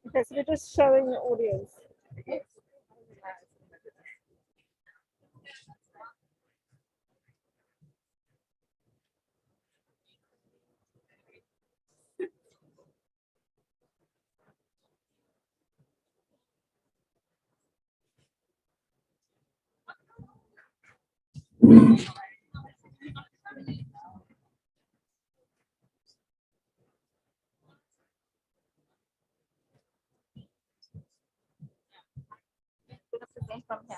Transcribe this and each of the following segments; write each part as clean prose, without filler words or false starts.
Okay, so we're just showing the audience. From here.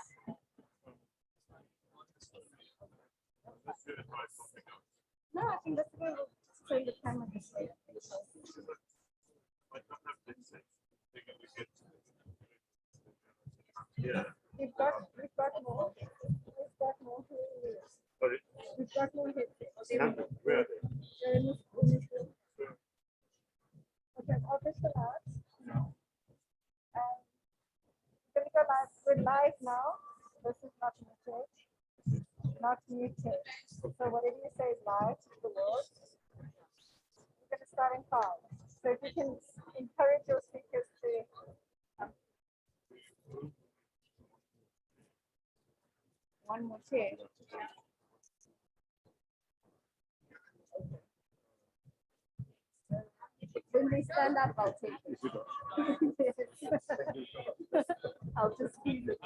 No, I think that's going to show the camera this way. Yeah. We've got more. We've got more. Sorry. We've got more hits. Where are they? They're in this room. Okay, I'll push the last. We're going to go live. We're live now. This is not muted. Not muted. So whatever you say is live to the world. We're going to start in 5. So if you can encourage your speakers to one more chair. When they stand up, I'll take it. I'll just keep it.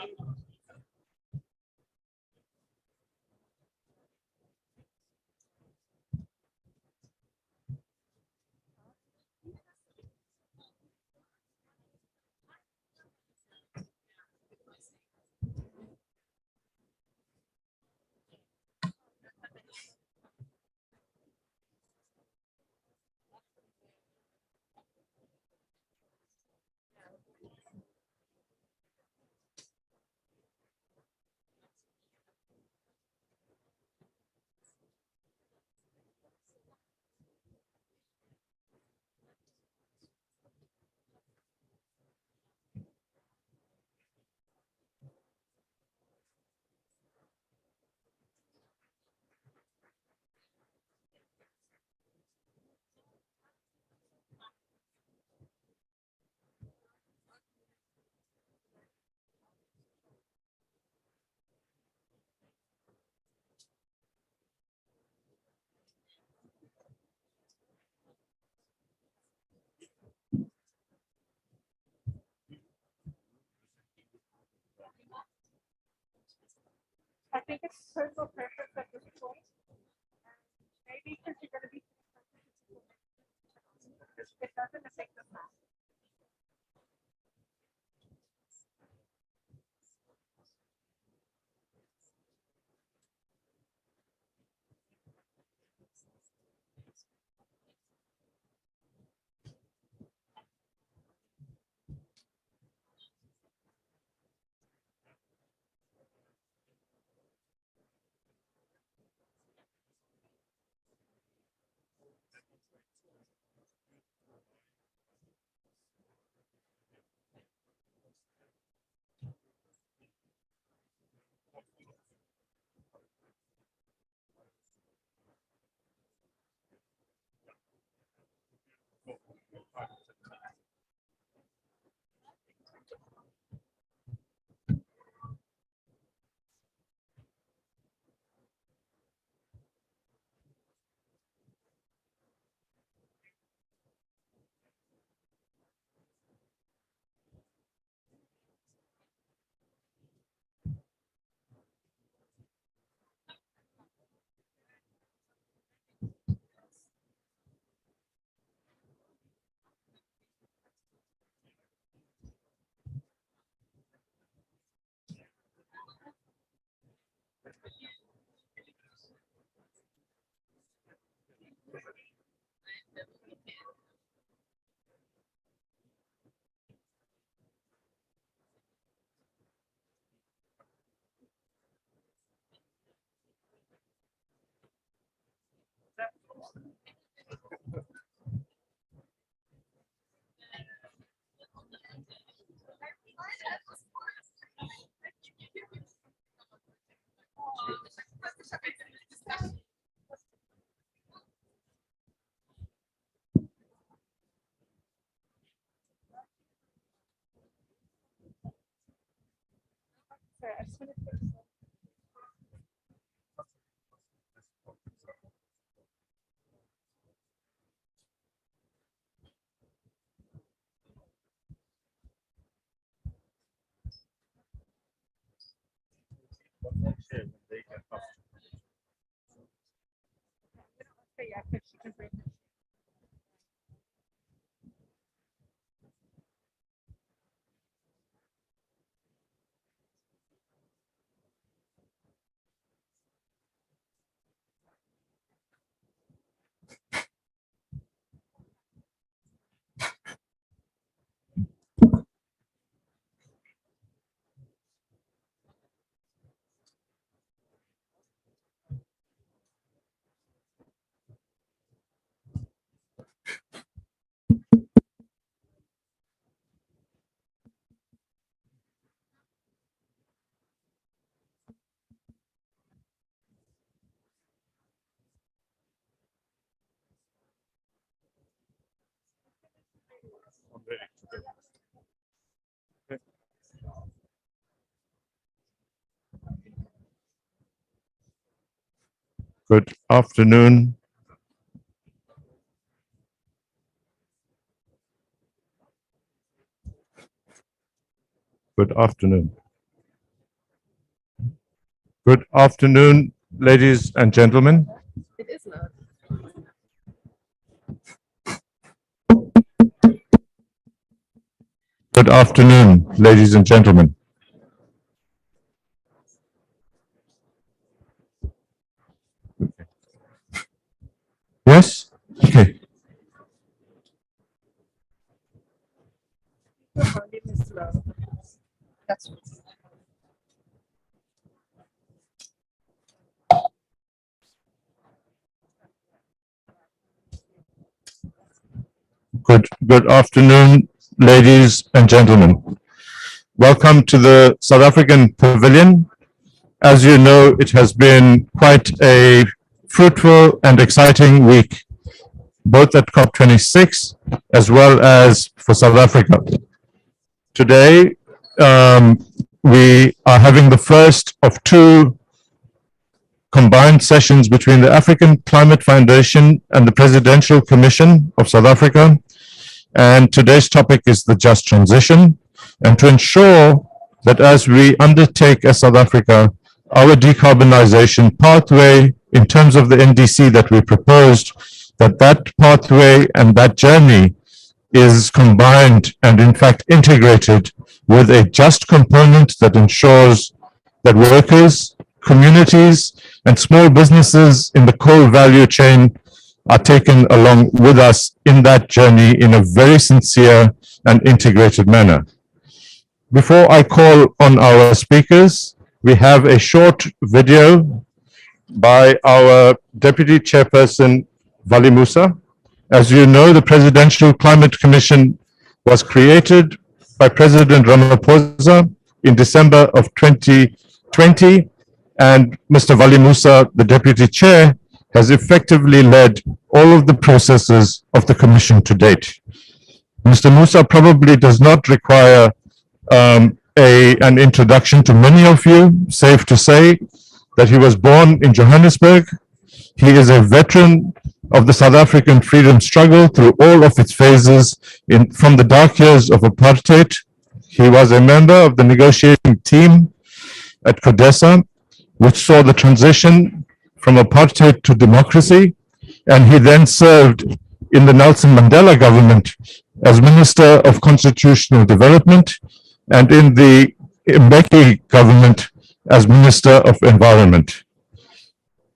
I think it's personal preference at this point. Maybe because you're going to be it doesn't affect the math. Sorry, I just want to fix it. Okay, yeah, but she can bring it. Good afternoon. Good afternoon. Good afternoon, ladies and gentlemen. It is loud. Good afternoon, ladies and gentlemen. Yes? Okay. The volume is low. That's what. Good afternoon, ladies and gentlemen. Welcome to the South African Pavilion. As you know, it has been quite a fruitful and exciting week, both at COP26 as well as for South Africa. Today, we are having the first of two combined sessions between the African Climate Foundation and the Presidential Commission of South Africa. And today's topic is the just transition. And to ensure that as we undertake as South Africa, our decarbonization pathway in terms of the NDC that we proposed, that pathway and that journey is combined and in fact integrated with a just component that ensures that workers, communities, and small businesses in the coal value chain are taken along with us in that journey in a very sincere and integrated manner. Before I call on our speakers, we have a short video by our Deputy Chairperson, Vali Musa. As you know, the Presidential Climate Commission was created by President Ramaphosa in December of 2020, and Mr. Vali Musa, the Deputy Chair, has effectively led all of the processes of the Commission to date. Mr. Musa probably does not require an introduction to many of you. Safe to say that he was born in Johannesburg. He is a veteran of the South African freedom struggle through all of its phases from the dark years of apartheid. He was a member of the negotiating team at CODESA, which saw the transition from apartheid to democracy, and he then served in the Nelson Mandela government as Minister of Constitutional Development and in the Mbeki government as Minister of Environment.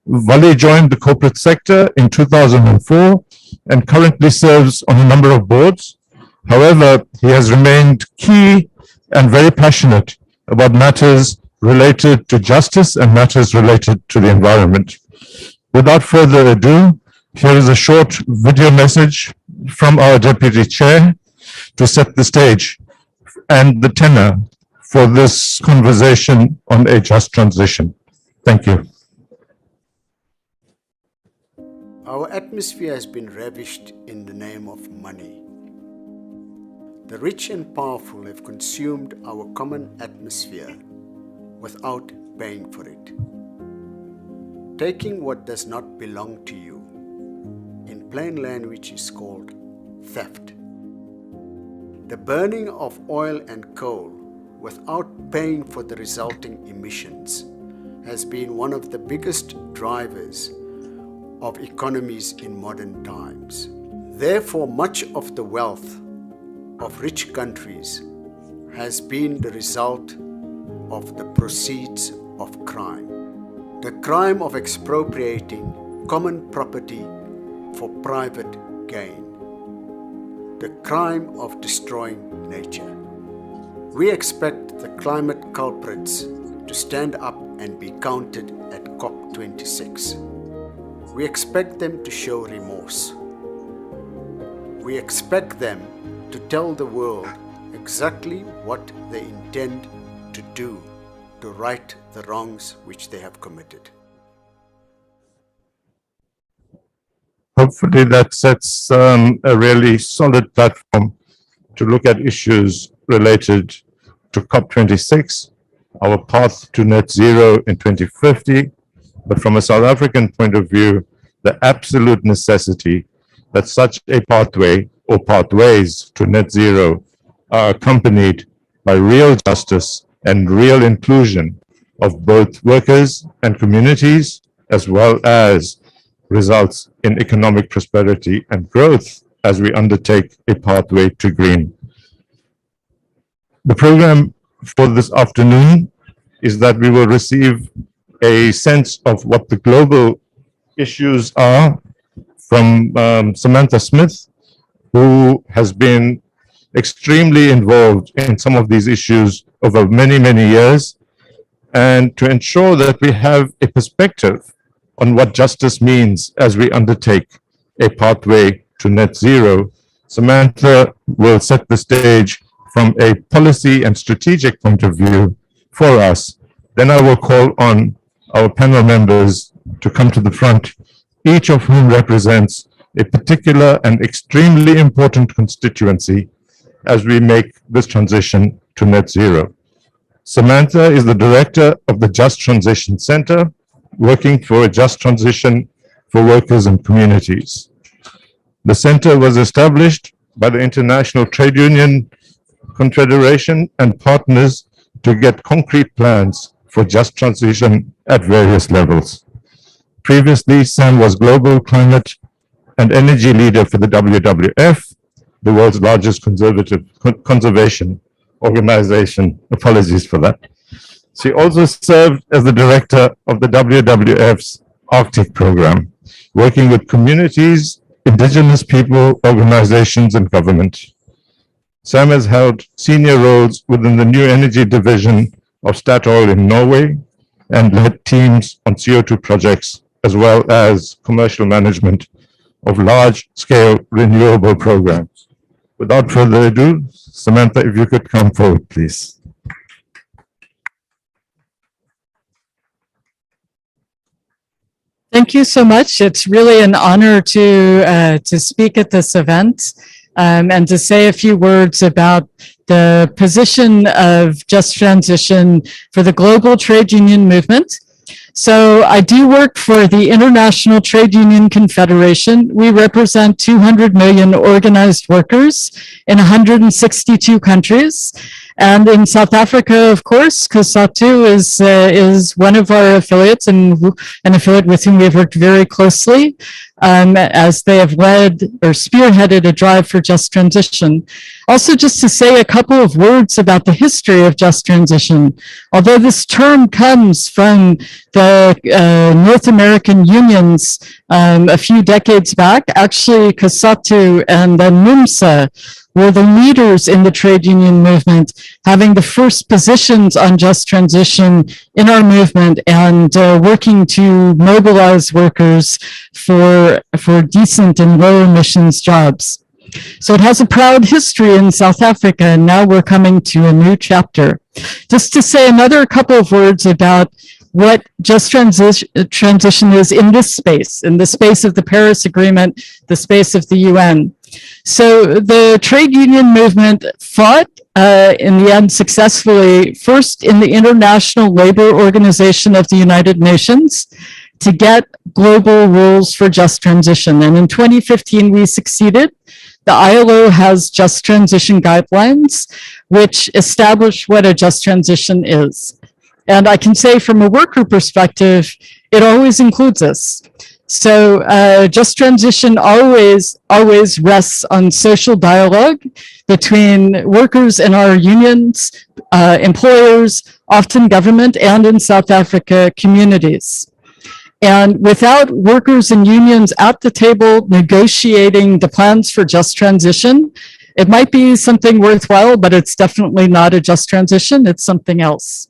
Vali joined the corporate sector in 2004 and currently serves on a number of boards. However, he has remained key and very passionate about matters related to justice and matters related to the environment. Without further ado, Here is a short video message from our Deputy Chair to set the stage and the tenor for this conversation on a just transition. Thank you. Our atmosphere has been ravished in the name of money. The rich and powerful have consumed our common atmosphere without paying for it. Taking what does not belong to you, in plain language, is called theft. The burning of oil and coal without paying for the resulting emissions has been one of the biggest drivers of economies in modern times. Therefore, much of the wealth of rich countries has been the result of the proceeds of crime. The crime of expropriating common property for private gain. The crime of destroying nature. We expect the climate culprits to stand up and be counted at COP26. We expect them to show remorse. We expect them to tell the world exactly what they intend to do to right the wrongs which they have committed. Hopefully that sets a really solid platform to look at issues related to COP26, our path to net zero in 2050, but from a South African point of view, the absolute necessity that such a pathway or pathways to net zero are accompanied by real justice and real inclusion of both workers and communities, as well as results in economic prosperity and growth as we undertake a pathway to green. The program for this afternoon is that we will receive a sense of what the global issues are from Samantha Smith, who has been extremely involved in some of these issues over many, many years, and to ensure that we have a perspective on what justice means as we undertake a pathway to net zero. Samantha will set the stage from a policy and strategic point of view for us. Then I will call on our panel members to come to the front, each of whom represents a particular and extremely important constituency as we make this transition to net zero. Samantha is the director of the Just Transition Center, working for a just transition for workers and communities. The center was established by the International Trade Union Confederation and partners to get concrete plans for just transition at various levels. Previously, Sam was global climate and energy leader for the WWF, the world's largest conservation organization. Apologies for that. She also served as the director of the WWF's Arctic program, working with communities, indigenous people, organizations, and government. Sam has held senior roles within the new energy division of Statoil in Norway and led teams on CO2 projects, as well as commercial management of large-scale renewable programs. Without further ado, Samantha, if you could come forward, please. Thank you so much. It's really an honor to speak at this event and to say a few words about the position of just transition for the global trade union movement. So I do work for the International Trade Union Confederation. We represent 200 million organized workers in 162 countries. And in South Africa, of course, COSATU is one of our affiliates and an affiliate with whom we have worked very closely as they have led or spearheaded a drive for just transition. Also, just to say a couple of words about the history of just transition. Although this term comes from the North American unions a few decades back, actually COSATU and then NUMSA were the leaders in the trade union movement, having the first positions on just transition in our movement and working to mobilize workers for decent and low emissions jobs. So it has a proud history in South Africa, and now we're coming to a new chapter. Just to say another couple of words about what just transition is in the space of the Paris Agreement, the space of the UN. So the trade union movement fought in the end successfully, first in the International Labor Organization of the United Nations, to get global rules for just transition. And in 2015, we succeeded. The ILO has just transition guidelines, which establish what a just transition is. And I can say from a worker perspective, it always includes us. So just transition always rests on social dialogue between workers and our unions, employers, often government, and in South Africa, communities. And without workers and unions at the table negotiating the plans for just transition, it might be something worthwhile, but it's definitely not a just transition, it's something else.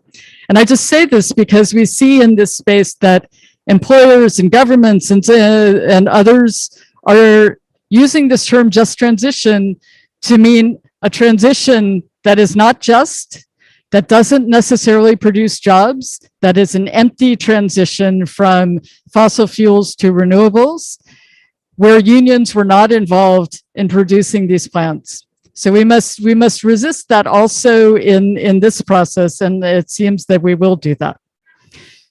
And I just say this because we see in this space that employers and governments and others are using this term just transition to mean a transition that is not just, that doesn't necessarily produce jobs, that is an empty transition from fossil fuels to renewables, where unions were not involved in producing these plants. So we must resist that also in this process, and it seems that we will do that.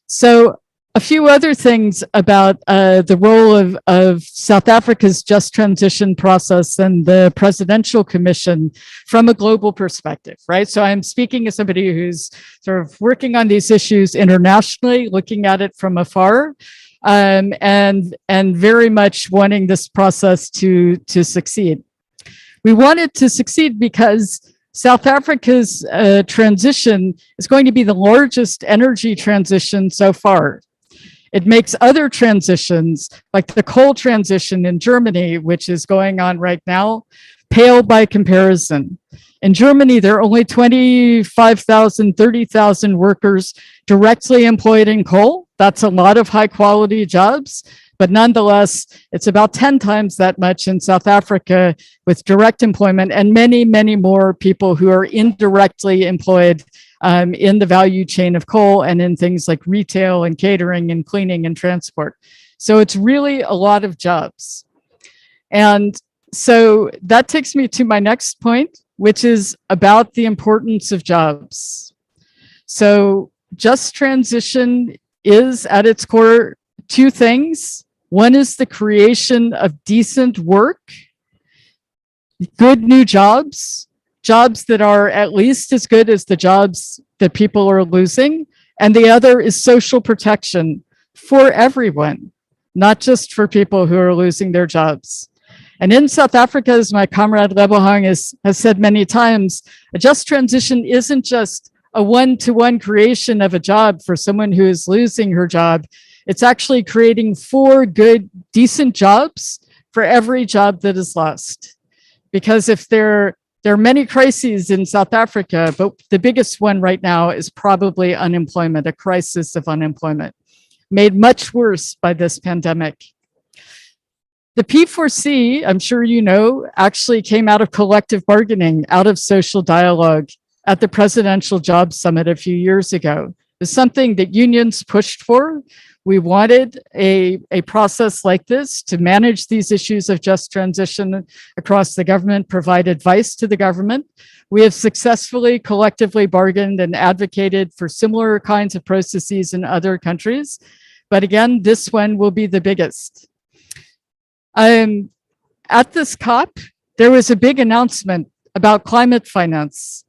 So a few other things about the role of South Africa's just transition process and the Presidential Commission from a global perspective, right? So I'm speaking as somebody who's sort of working on these issues internationally, looking at it from afar, and very much wanting this process to succeed. We want it to succeed because South Africa's transition is going to be the largest energy transition so far. It makes other transitions, like the coal transition in Germany, which is going on right now, pale by comparison. In Germany, there are only 25,000, 30,000 workers directly employed in coal. That's a lot of high quality jobs, but nonetheless, it's about 10 times that much in South Africa with direct employment and many, many more people who are indirectly employed in the value chain of coal and in things like retail and catering and cleaning and transport. So it's really a lot of jobs. And so that takes me to my next point, which is about the importance of jobs. So just transition is at its core two things. One is the creation of decent work, good new jobs, jobs that are at least as good as the jobs that people are losing. And the other is social protection for everyone, not just for people who are losing their jobs. And in South Africa, as my comrade Lebohang has said many times, a just transition isn't just a one-to-one creation of a job for someone who is losing her job. It's actually creating 4 good, decent jobs for every job that is lost. Because if there are many crises in South Africa, but the biggest one right now is probably unemployment, a crisis of unemployment, made much worse by this pandemic. The P4C, I'm sure you know, actually came out of collective bargaining, out of social dialogue at the Presidential Jobs Summit a few years ago. It's something that unions pushed for. We wanted a process like this to manage these issues of just transition across the government, provide advice to the government. We have successfully collectively bargained and advocated for similar kinds of processes in other countries. But again, this one will be the biggest. At this COP, there was a big announcement about climate finance,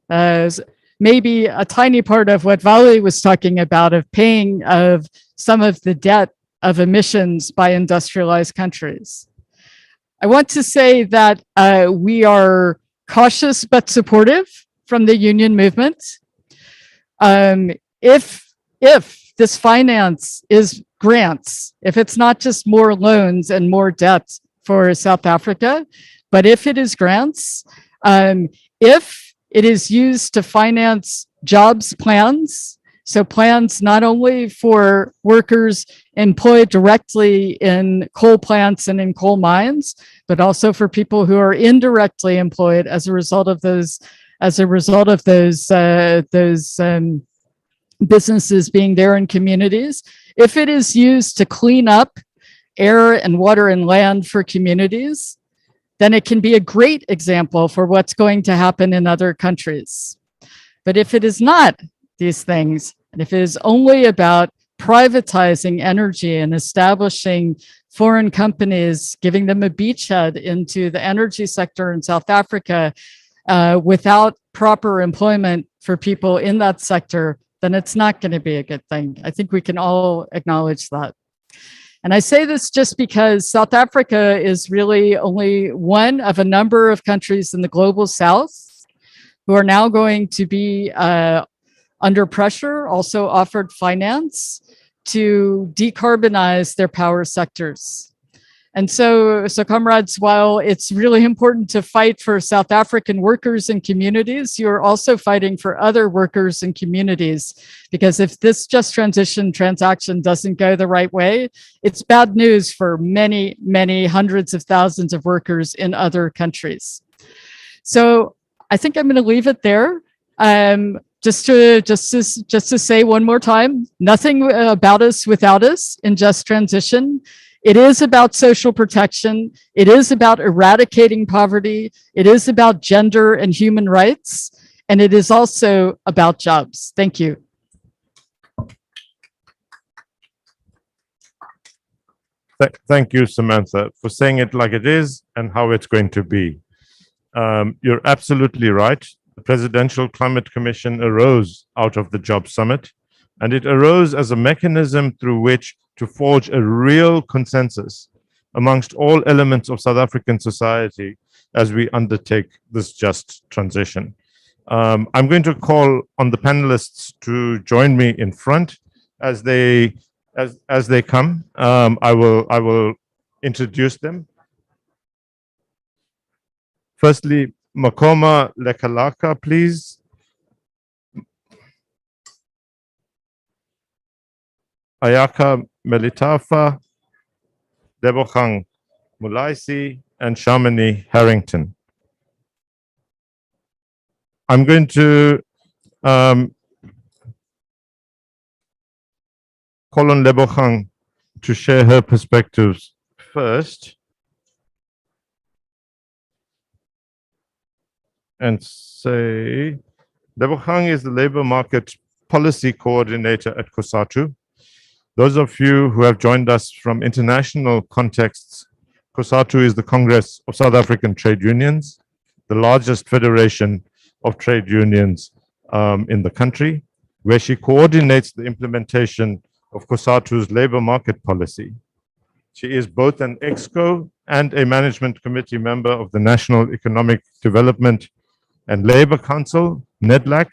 maybe a tiny part of what Vali was talking about, of paying of some of the debt of emissions by industrialized countries. I want to say that we are cautious but supportive from the union movement. If this finance is grants, if it's not just more loans and more debt for South Africa, but if it is grants, If it is used to finance jobs plans, so plans not only for workers employed directly in coal plants and in coal mines, but also for people who are indirectly employed as a result of those businesses being there in communities. If it is used to clean up air and water and land for communities, then it can be a great example for what's going to happen in other countries. But if it is not these things, and if it is only about privatizing energy and establishing foreign companies, giving them a beachhead into the energy sector in South Africa without proper employment for people in that sector, then it's not going to be a good thing. I think we can all acknowledge that. And I say this just because South Africa is really only one of a number of countries in the global South who are now going to be under pressure, also offered finance to decarbonize their power sectors. And so comrades, while it's really important to fight for South African workers and communities, you're also fighting for other workers and communities, because if this just transition transaction doesn't go the right way, it's bad news for many, many hundreds of thousands of workers in other countries. So I think I'm going to leave it there. Just to say one more time, nothing about us without us in just transition. It is about social protection. It is about eradicating poverty. It is about gender and human rights. And it is also about jobs. Thank you. Thank you, Samantha, for saying it like it is and how it's going to be. You're absolutely right. The Presidential Climate Commission arose out of the Job Summit, and it arose as a mechanism through which to forge a real consensus amongst all elements of South African society as we undertake this just transition. I'm going to call on the panelists to join me in front as they come. I will introduce them. Firstly, Makoma Lekalaka, please. Ayaka Melitafa, Debochang Mulaisi, and Sharmini Harrington. I'm going to call on Lebochang to share her perspectives first and say, Lebochang is the Labor Market Policy Coordinator at COSATU. Those of you who have joined us from international contexts, COSATU is the Congress of South African Trade Unions, the largest federation of trade unions in the country, where she coordinates the implementation of COSATU's labor market policy. She is both an EXCO and a management committee member of the National Economic Development and Labor Council, NEDLAC,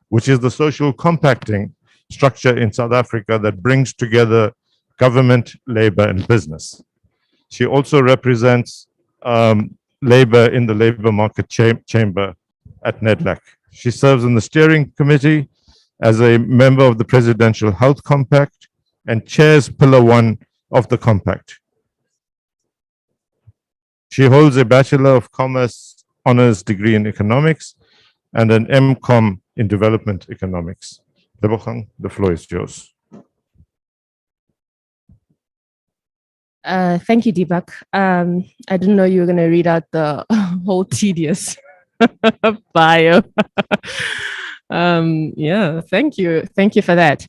which is the social compacting structure in South Africa that brings together government, labor, and business. She also represents labor in the labor market chamber at NEDLAC. She serves on the steering committee as a member of the Presidential Health Compact and chairs Pillar 1 of the Compact. She holds a Bachelor of Commerce honors degree in economics and an MCom in development economics. Lebochang, the floor is yours. Thank you, Deepak. I didn't know you were going to read out the whole tedious bio. Yeah, thank you. Thank you for that.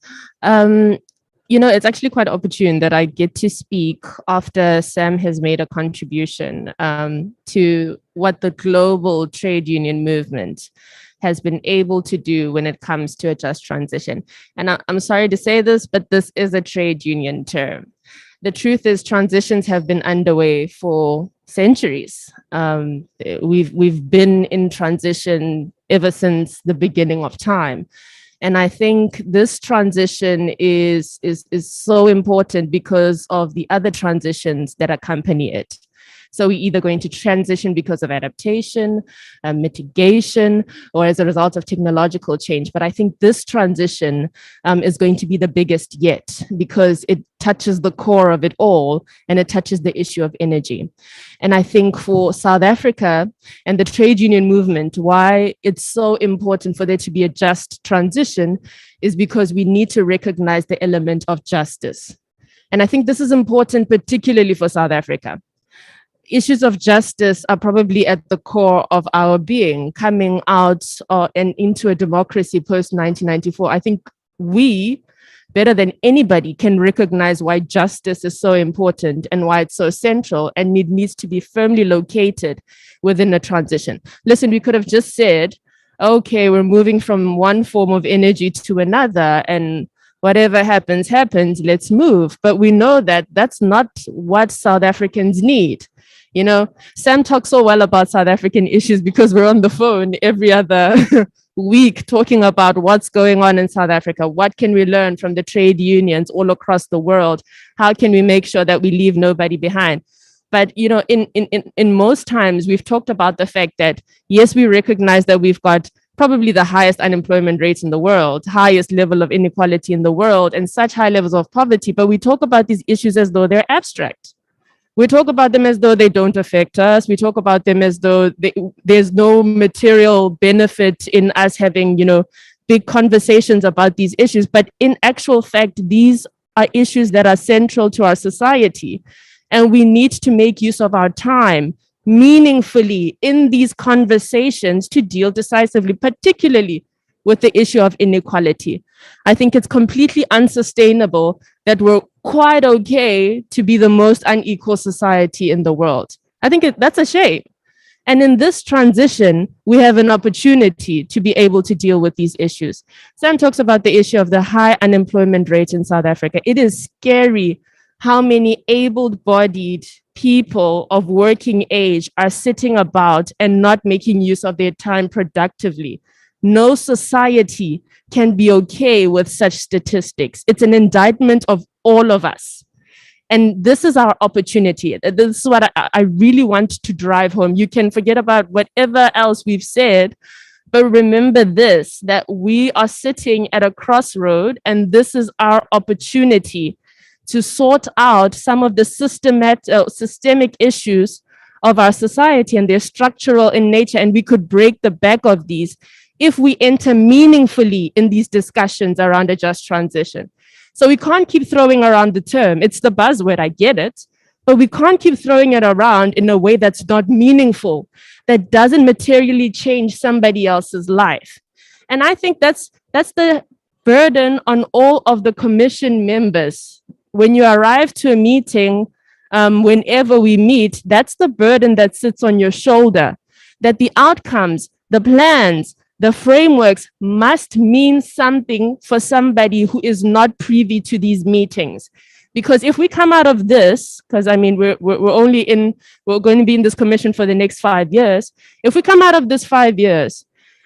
You know, it's actually quite opportune that I get to speak after Sam has made a contribution to what the global trade union movement has been able to do when it comes to a just transition. And I'm sorry to say this, but this is a trade union term. The truth is transitions have been underway for centuries. We've been in transition ever since the beginning of time. And I think this transition is so important because of the other transitions that accompany it. So we're either going to transition because of adaptation, mitigation, or as a result of technological change. But I think this transition is going to be the biggest yet, because it touches the core of it all, and it touches the issue of energy. And I think for South Africa and the trade union movement, why it's so important for there to be a just transition is because we need to recognize the element of justice. And I think this is important, particularly for South Africa. Issues of justice are probably at the core of our being, coming out and into a democracy post 1994. I think we, better than anybody, can recognize why justice is so important and why it's so central, and it needs to be firmly located within a transition. Listen, we could have just said, okay, we're moving from one form of energy to another, and whatever happens, happens, let's move. But we know that that's not what South Africans need. You know, Sam talks so well about South African issues because we're on the phone every other week talking about what's going on in South Africa. What can we learn from the trade unions all across the world? How can we make sure that we leave nobody behind? But, you know, in most times, we've talked about the fact that, yes, we recognize that we've got probably the highest unemployment rates in the world, highest level of inequality in the world, and such high levels of poverty. But we talk about these issues as though they're abstract. We talk about them as though they don't affect us. We talk about them as though there's no material benefit in us having, you know, big conversations about these issues. But in actual fact, these are issues that are central to our society. And we need to make use of our time meaningfully in these conversations to deal decisively, particularly with the issue of inequality. I think it's completely unsustainable that we're quite okay to be the most unequal society in the world. I think that's a shame. And in this transition, we have an opportunity to be able to deal with these issues. Sam talks about the issue of the high unemployment rate in South Africa. It is scary how many able-bodied people of working age are sitting about and not making use of their time productively. No society can be okay with such statistics. It's an indictment of all of us. And this is our opportunity. This is what I really want to drive home. You can forget about whatever else we've said, but remember this, that we are sitting at a crossroad, and this is our opportunity to sort out some of the systemic issues of our society, and they're structural in nature, and we could break the back of these if we enter meaningfully in these discussions around a just transition. So we can't keep throwing around the term. It's the buzzword, I get it, but we can't keep throwing it around in a way that's not meaningful, that doesn't materially change somebody else's life. And I think that's the burden on all of the commission members. When you arrive to a meeting, whenever we meet, that's the burden that sits on your shoulder, that the outcomes, the plans, the frameworks must mean something for somebody who is not privy to these meetings. Because if we come out of this, because I mean, we're going to be in this commission for the next 5 years. If we come out of this 5 years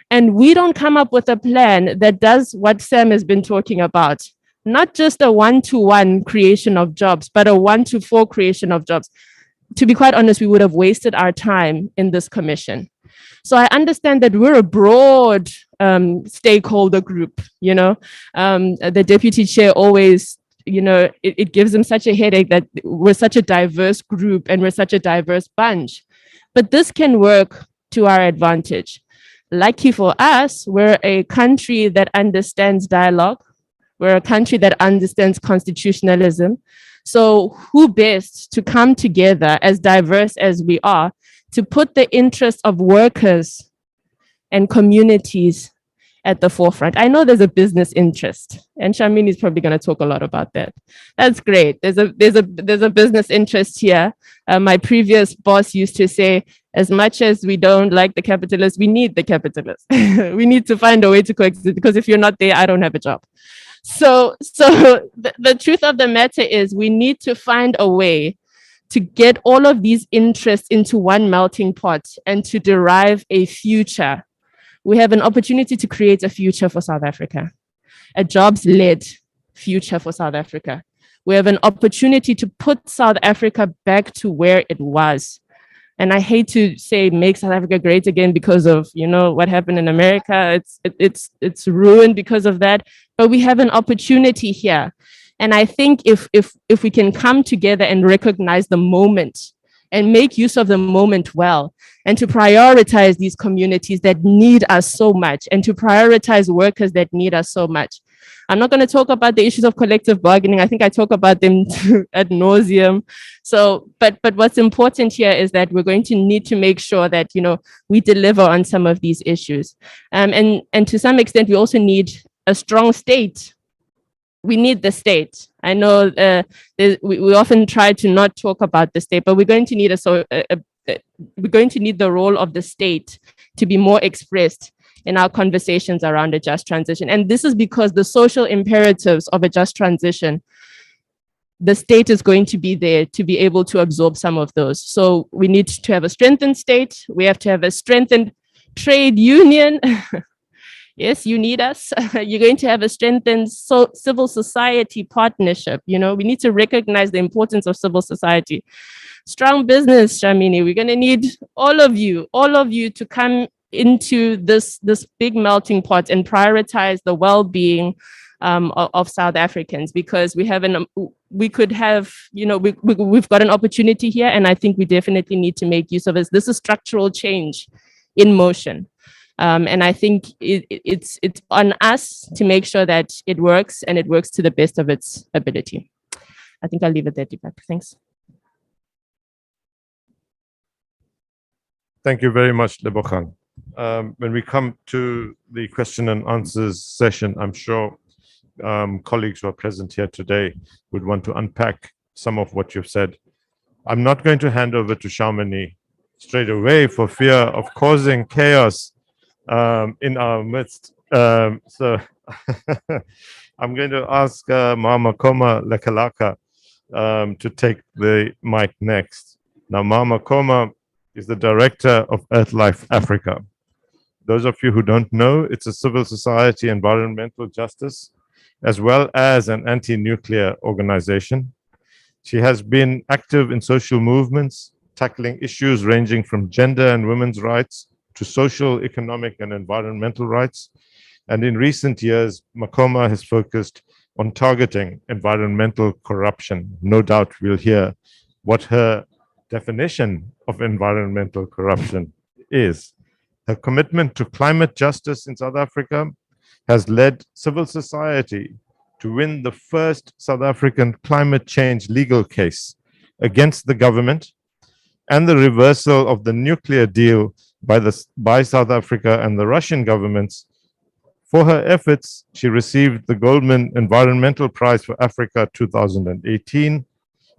and we don't come up with a plan that does what Sam has been talking about, not just a 1-to-1 creation of jobs, but a 1-to-4 creation of jobs, to be quite honest, we would have wasted our time in this commission. So I understand that we're a broad stakeholder group, you know. The deputy chair always, you know, it gives him such a headache that we're such a diverse group and we're such a diverse bunch. But this can work to our advantage. Lucky for us, we're a country that understands dialogue. We're a country that understands constitutionalism. So who best to come together as diverse as we are to put the interests of workers and communities at the forefront? I know there's a business interest, and Sharmini is probably going to talk a lot about that. That's great. There's a business interest here. My previous boss used to say, as much as we don't like the capitalists, we need the capitalists. We need to find a way to coexist, because if you're not there, I don't have a job. So the truth of the matter is we need to find a way to get all of these interests into one melting pot and to derive a future. We have an opportunity to create a future for South Africa, a jobs-led future for South Africa. We have an opportunity to put South Africa back to where it was, And I hate to say make South Africa great again because of, you know, what happened in America. It's ruined because of that. But we have an opportunity here. And I think if we can come together and recognize the moment and make use of the moment well, and to prioritize these communities that need us so much, and to prioritize workers that need us so much. I'm not going to talk about the issues of collective bargaining. I think I talk about them ad nauseum. So, but what's important here is that we're going to need to make sure that, you know, we deliver on some of these issues. And to some extent, we also need a strong state. We need the state. I know we often try to not talk about the state, but we're going to need we're going to need the role of the state to be more expressed in our conversations around a just transition. And this is because the social imperatives of a just transition, the state is going to be there to be able to absorb some of those. So we need to have a strengthened state. We have to have a strengthened trade union. Yes, you need us. You're going to have a strengthened civil society partnership. You know, we need to recognize the importance of civil society. Strong business, Sharmini. We're going to need all of you to come into this big melting pot and prioritize the well-being of South Africans, because we've got an opportunity here, and I think we definitely need to make use of it. This is structural change in motion. And I think it's on us to make sure that it works, and it works to the best of its ability. I think I'll leave it there, Deepak. Thanks. Thank you very much, Lebogang. When we come to the question and answers session, I'm sure colleagues who are present here today would want to unpack some of what you've said. I'm not going to hand over to Sharmini straight away for fear of causing chaos in our midst. So I'm going to ask Mama Koma Lekalaka to take the mic next. Now, Mama Koma is the director of EarthLife Africa. Those of you who don't know, it's a civil society environmental justice, as well as an anti-nuclear organization. She has been active in social movements, tackling issues ranging from gender and women's rights to social, economic, and environmental rights. And in recent years, Makoma has focused on targeting environmental corruption. No doubt we'll hear what her definition of environmental corruption is. Her commitment to climate justice in South Africa has led civil society to win the first South African climate change legal case against the government, and the reversal of the nuclear deal by South Africa and the Russian governments. For her efforts, she received the Goldman Environmental Prize for Africa 2018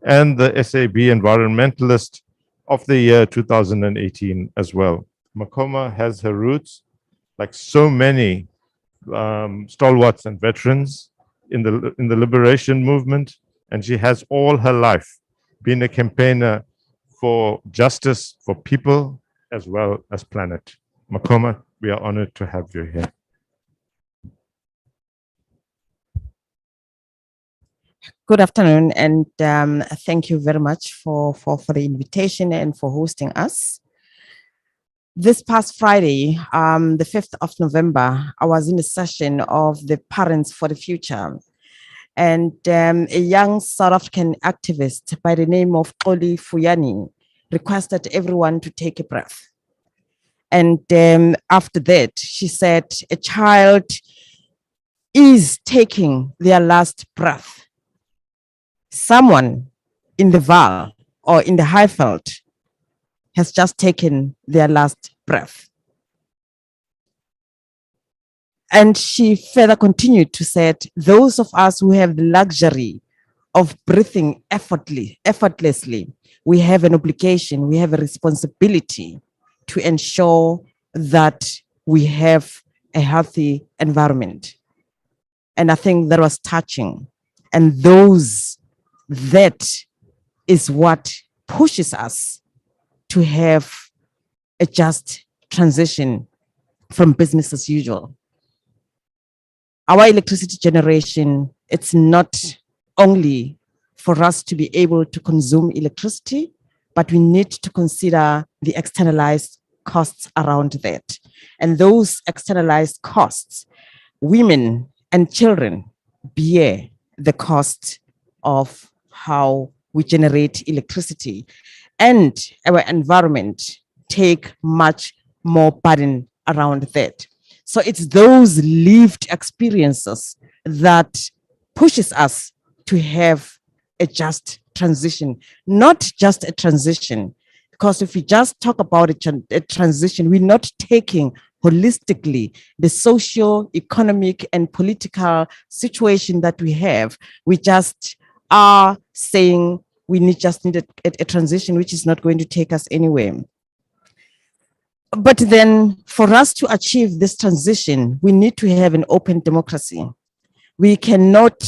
and the SAB Environmentalist of the Year 2018 as well. Makoma has her roots, like so many stalwarts and veterans, in the liberation movement, and she has all her life been a campaigner for justice for people as well as planet. Makoma, we are honored to have you here. Good afternoon, and thank you very much for the invitation and for hosting us. This past Friday, the 5th of November, I was in a session of the Parents for the Future, and a young South African activist by the name of Oli Fuyani requested everyone to take a breath. And after that, she said, a child is taking their last breath. Someone in the Vaal or in the Highveld has just taken their last breath. And she further continued to say, those of us who have the luxury of breathing effortlessly, we have an obligation, we have a responsibility to ensure that we have a healthy environment. And I think that was touching. And that is what pushes us to have a just transition from business as usual. Our electricity generation, it's not only for us to be able to consume electricity, but we need to consider the externalized costs around that. And those externalized costs, women and children bear the cost of how we generate electricity, and our environment take much more burden around that. So it's those lived experiences that pushes us to have a just transition, not just a transition. Because if we just talk about a transition, we're not taking holistically the socio-economic and political situation that we have. We just are saying we just need a transition, which is not going to take us anywhere. But then for us to achieve this transition, we need to have an open democracy. We cannot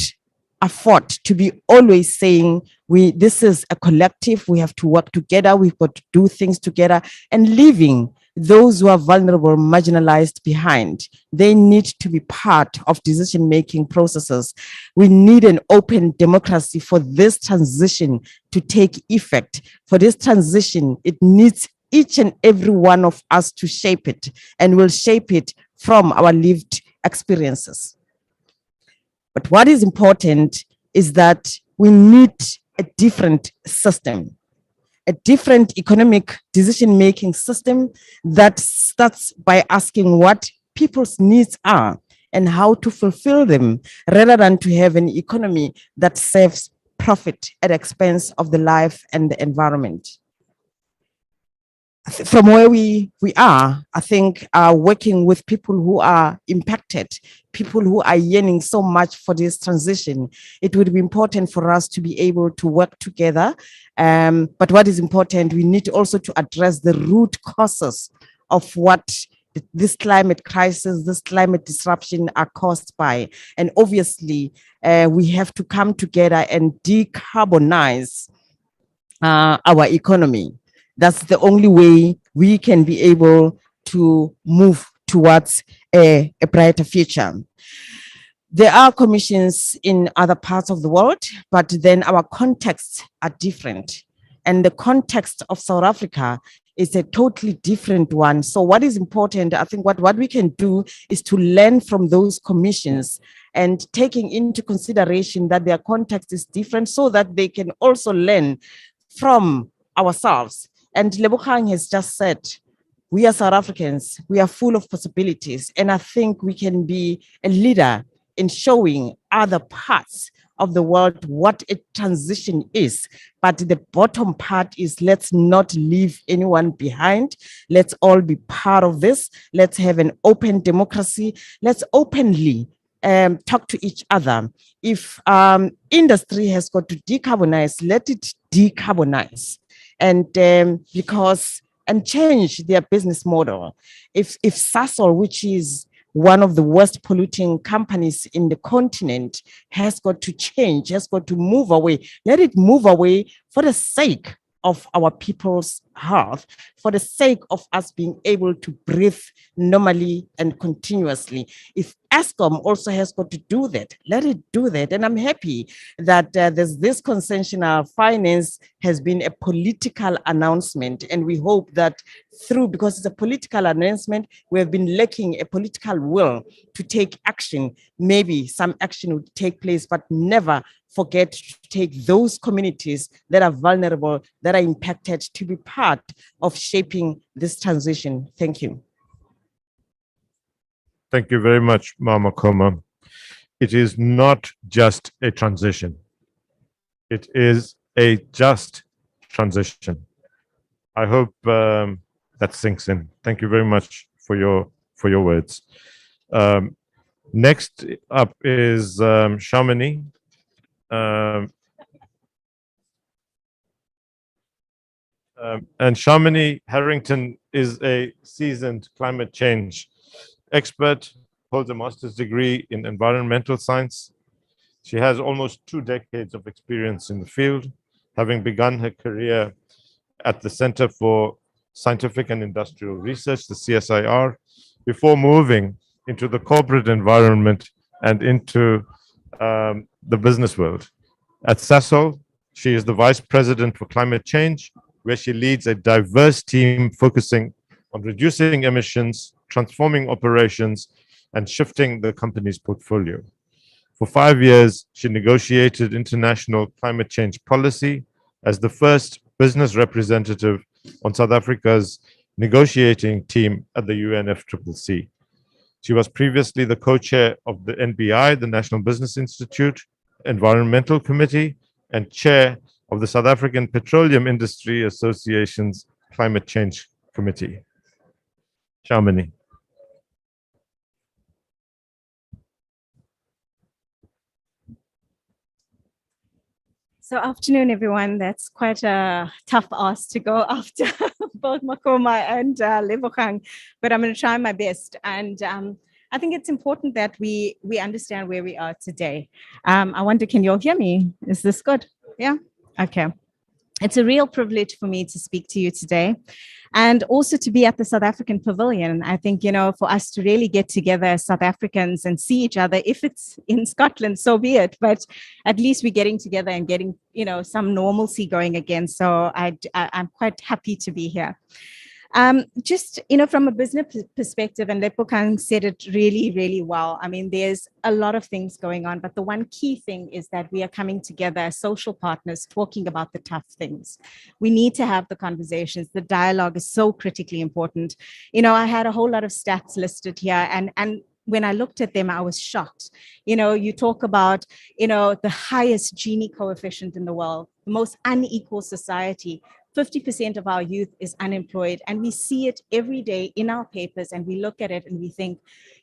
afford to be always saying this is a collective, we have to work together, we've got to do things together, and leaving those who are vulnerable, marginalized behind. They need to be part of decision-making processes. We need an open democracy for this transition to take effect. For this transition, it needs each and every one of us to shape it, and we'll shape it from our lived experiences. But what is important is that we need a different system, a different economic decision-making system that starts by asking what people's needs are and how to fulfill them, rather than to have an economy that serves profit at the expense of the life and the environment. From where we are, I think working with people who are impacted, people who are yearning so much for this transition, it would be important for us to be able to work together. But what is important, we need also to address the root causes of what this climate crisis, this climate disruption are caused by. And obviously, we have to come together and decarbonize our economy. That's the only way we can be able to move towards a brighter future. There are commissions in other parts of the world, but then our contexts are different. And the context of South Africa is a totally different one. So what is important, I think what we can do is to learn from those commissions and taking into consideration that their context is different, so that they can also learn from ourselves. And Lebogang has just said, we are South Africans, we are full of possibilities. And I think we can be a leader in showing other parts of the world what a transition is. But the bottom part is, let's not leave anyone behind. Let's all be part of this. Let's have an open democracy. Let's openly talk to each other. If industry has got to decarbonize, let it decarbonize. And and change their business model. If Sasol, which is one of the worst polluting companies in the continent, has got to change, has got to move away, let it move away for the sake of our people's health, for the sake of us being able to breathe normally and continuously. If Eskom also has got to do that, let it do that. And I'm happy that there's this concessional finance has been a political announcement. And we hope that because it's a political announcement, we have been lacking a political will to take action. Maybe some action would take place, but never forget to take those communities that are vulnerable, that are impacted, to be part of shaping this transition. Thank you. Thank you very much, Mama Koma. It is not just a transition. It is a just transition. I hope that sinks in. Thank you very much for your words. Next up is Sharmini. And Sharmini Harrington is a seasoned climate change expert, holds a master's degree in environmental science. She has almost 2 decades of experience in the field, having begun her career at the Center for Scientific and Industrial Research, the CSIR, before moving into the corporate environment and into the business world. At Sasol, she is the Vice President for Climate Change where she leads a diverse team focusing on reducing emissions, transforming operations, and shifting the company's portfolio. For 5 years, she negotiated international climate change policy as the first business representative on South Africa's negotiating team at the UNFCCC. She was previously the co-chair of the NBI, the National Business Institute Environmental Committee, and chair of the South African Petroleum Industry Association's Climate Change Committee. Sharmini. So afternoon, everyone. That's quite a tough ask to go after both Makoma and Lebogang, but I'm going to try my best. And I think it's important that we understand where we are today. I wonder, can you all hear me? Is this good? Yeah? Okay. It's a real privilege for me to speak to you today and also to be at the South African Pavilion. I think, for us to really get together as South Africans and see each other, if it's in Scotland, so be it, but at least we're getting together and getting, some normalcy going again. So I'm quite happy to be here. Just, from a business perspective, and Lebogang said it really, really well. I mean, there's a lot of things going on, but the one key thing is that we are coming together as social partners, talking about the tough things. We need to have the conversations. The dialogue is so critically important. I had a whole lot of stats listed here, and when I looked at them, I was shocked. You talk about, the highest Gini coefficient in the world, the most unequal society. 50% of our youth is unemployed, and we see it every day in our papers, and we look at it and we think,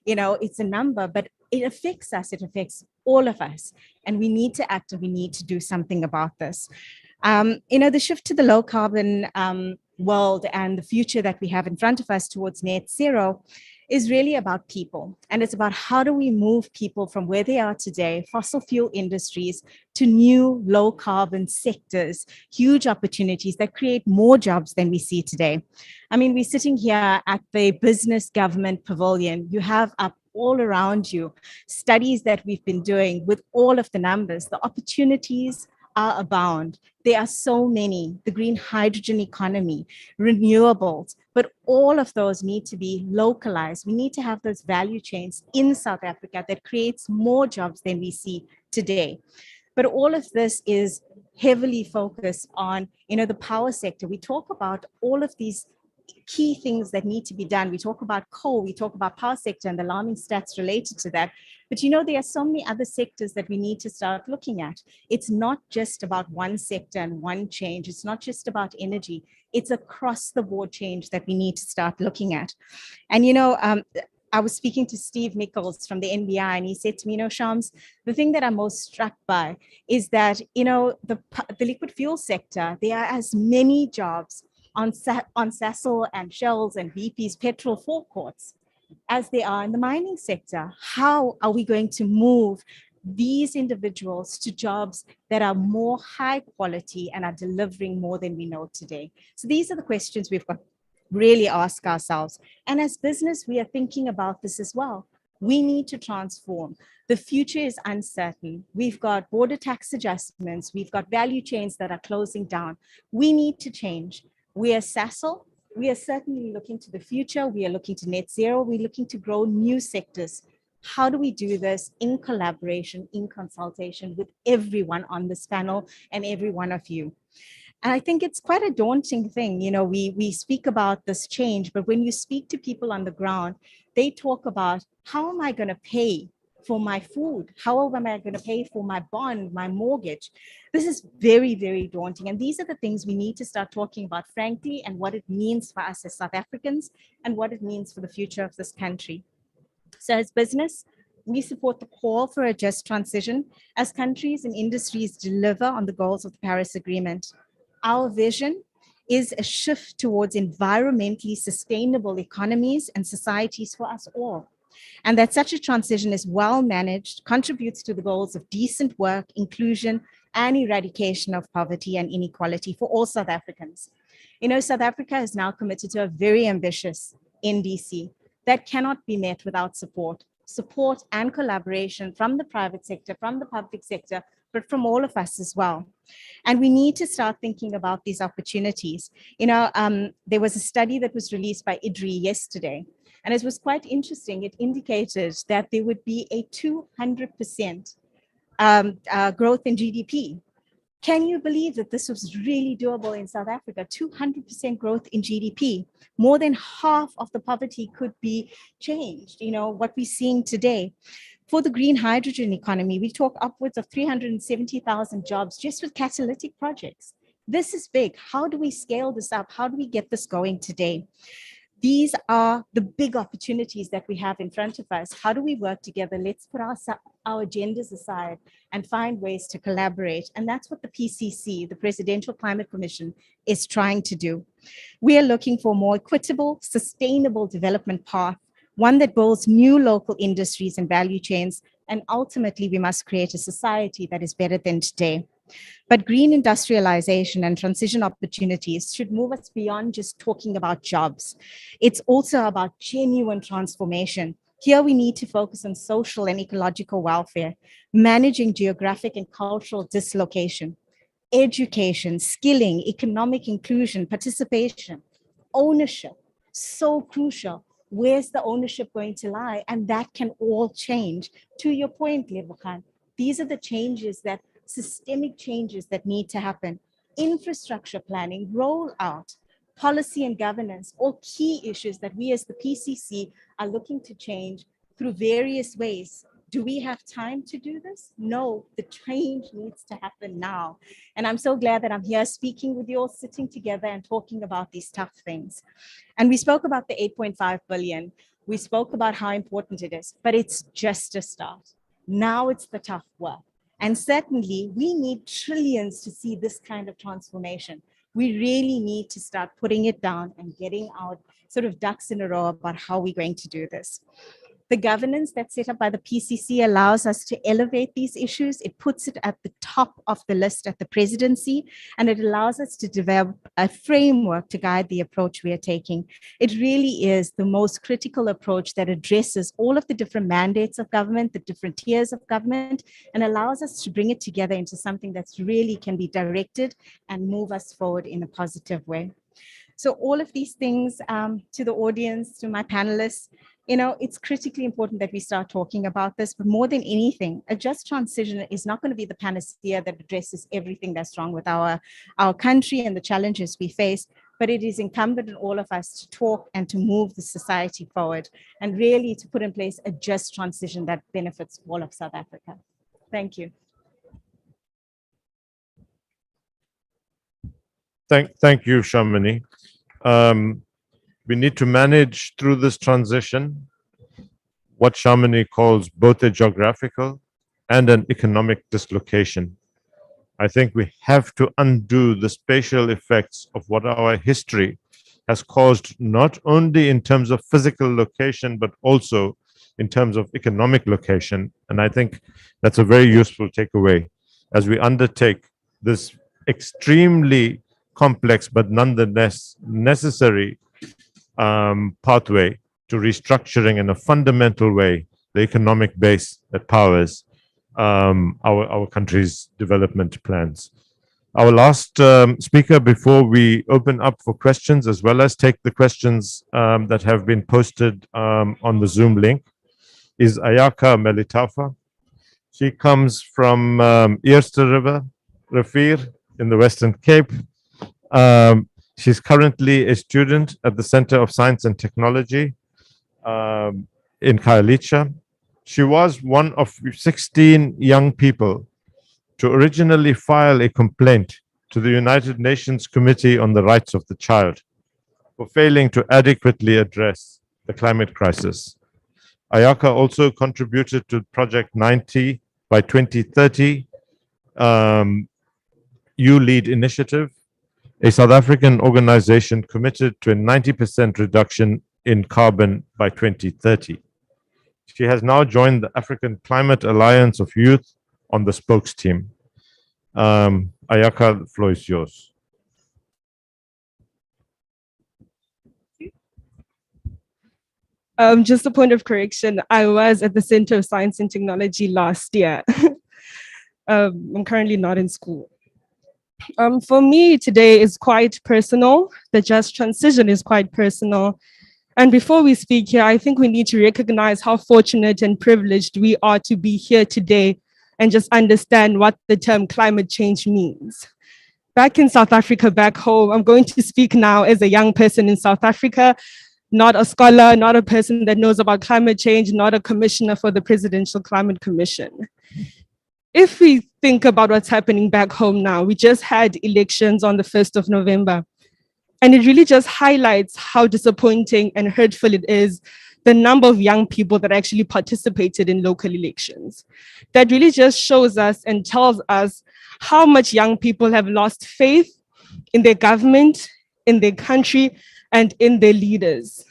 it's a number, but it affects us. It affects all of us, and we need to act and we need to do something about this. The shift to the low carbon world and the future that we have in front of us towards net zero is really about people. And it's about how do we move people from where they are today, fossil fuel industries, to new low carbon sectors, huge opportunities that create more jobs than we see today. I mean, we're sitting here at the Business Government Pavilion. You have up all around you studies that we've been doing with all of the numbers. The opportunities are abound. There are so many, the green hydrogen economy, renewables, but all of those need to be localized. We need to have those value chains in South Africa that creates more jobs than we see today. But all of this is heavily focused on, the power sector. We talk about all of these key things that need to be done. We talk about coal, we talk about power sector and the alarming stats related to that. But there are so many other sectors that we need to start looking at. It's not just about one sector and one change. It's not just about energy. It's across the board change that we need to start looking at. And, I was speaking to Steve Nichols from the NBI, and he said to me, Shams, the thing that I'm most struck by is that, the liquid fuel sector, there are as many jobs on Sasol and Shell's and BP's petrol forecourts as they are in the mining sector. How are we going to move these individuals to jobs that are more high quality and are delivering more than we know today? So these are the questions we've got to really ask ourselves. And as business, we are thinking about this as well. We need to transform. The future is uncertain. We've got border tax adjustments. We've got value chains that are closing down. We need to change. We are Sasol. We are certainly looking to the future. We are looking to net zero. We're looking to grow new sectors. How do we do this in collaboration, in consultation with everyone on this panel and every one of you? And I think it's quite a daunting thing. We speak about this change, but when you speak to people on the ground, they talk about, how am I going to pay for my food? How am I going to pay for my bond, my mortgage? This is very, very daunting. And these are the things we need to start talking about, frankly, and what it means for us as South Africans and what it means for the future of this country. So as business, we support the call for a just transition as countries and industries deliver on the goals of the Paris Agreement. Our vision is a shift towards environmentally sustainable economies and societies for us all. And that such a transition is well managed, contributes to the goals of decent work, inclusion, and eradication of poverty and inequality for all South Africans. South Africa is now committed to a very ambitious NDC that cannot be met without support and collaboration from the private sector, from the public sector, but from all of us as well. And we need to start thinking about these opportunities. There was a study that was released by IDRI yesterday, and it was quite interesting. It indicated that there would be a 200% growth in GDP. Can you believe that this was really doable in South Africa? 200% growth in GDP. More than half of the poverty could be changed, what we're seeing today. For the green hydrogen economy, we talk upwards of 370,000 jobs just with catalytic projects. This is big. How do we scale this up? How do we get this going today? These are the big opportunities that we have in front of us. How do we work together? Let's put our agendas aside and find ways to collaborate. And that's what the PCC, the Presidential Climate Commission, is trying to do. We are looking for a more equitable, sustainable development path, one that builds new local industries and value chains. And ultimately, we must create a society that is better than today. But green industrialization and transition opportunities should move us beyond just talking about jobs. It's also about genuine transformation. Here we need to focus on social and ecological welfare, managing geographic and cultural dislocation, education, skilling, economic inclusion, participation, ownership, so crucial. Where's the ownership going to lie? And that can all change. To your point, Lebogang, these are the systemic changes that need to happen. Infrastructure planning, rollout, policy and governance, all key issues that we as the PCC are looking to change through various ways. Do we have time to do this? No, the change needs to happen now. And I'm so glad that I'm here speaking with you all, sitting together and talking about these tough things. And we spoke about the 8.5 billion. We spoke about how important it is, but it's just a start. Now it's the tough work. And certainly we need trillions to see this kind of transformation. We really need to start putting it down and getting our sort of ducks in a row about how we're going to do this. The governance that's set up by the PCC allows us to elevate these issues. It puts it at the top of the list at the presidency, and it allows us to develop a framework to guide the approach we are taking. It really is the most critical approach that addresses all of the different mandates of government, the different tiers of government, and allows us to bring it together into something that's really can be directed and move us forward in a positive way. So all of these things, to the audience, to my panelists, it's critically important that we start talking about this, but more than anything, a just transition is not going to be the panacea that addresses everything that's wrong with our country and the challenges we face, but it is incumbent on all of us to talk and to move the society forward and really to put in place a just transition that benefits all of South Africa. Thank you. Thank you, Sharmini. We need to manage through this transition what Sharmini calls both a geographical and an economic dislocation. I think we have to undo the spatial effects of what our history has caused, not only in terms of physical location, but also in terms of economic location. And I think that's a very useful takeaway as we undertake this extremely complex but nonetheless necessary pathway to restructuring in a fundamental way the economic base that powers our country's development plans. Our last speaker before we open up for questions, as well as take the questions that have been posted on the Zoom link, is Ayaka Melitafa. She comes from Eerste River, Rivier in the Western Cape. She's currently a student at the Center of Science and Technology in Khayelitsha. She was one of 16 young people to originally file a complaint to the United Nations Committee on the Rights of the Child for failing to adequately address the climate crisis. Ayaka also contributed to Project 90 by 2030 U-Lead initiative, a South African organization committed to a 90% reduction in carbon by 2030. She has now joined the African Climate Alliance of Youth on the spokes team. Ayaka, the floor is yours. Just a point of correction, I was at the Center of Science and Technology last year. I'm currently not in school. For me, today is quite personal. The just transition is quite personal. And before we speak here, I think we need to recognize how fortunate and privileged we are to be here today and just understand what the term climate change means. Back in South Africa, back home, I'm going to speak now as a young person in South Africa, not a scholar, not a person that knows about climate change, not a commissioner for the Presidential Climate Commission. If we think about what's happening back home now, we just had elections on the 1st of November. And it really just highlights how disappointing and hurtful it is, the number of young people that actually participated in local elections. That really just shows us and tells us how much young people have lost faith in their government, in their country, and in their leaders.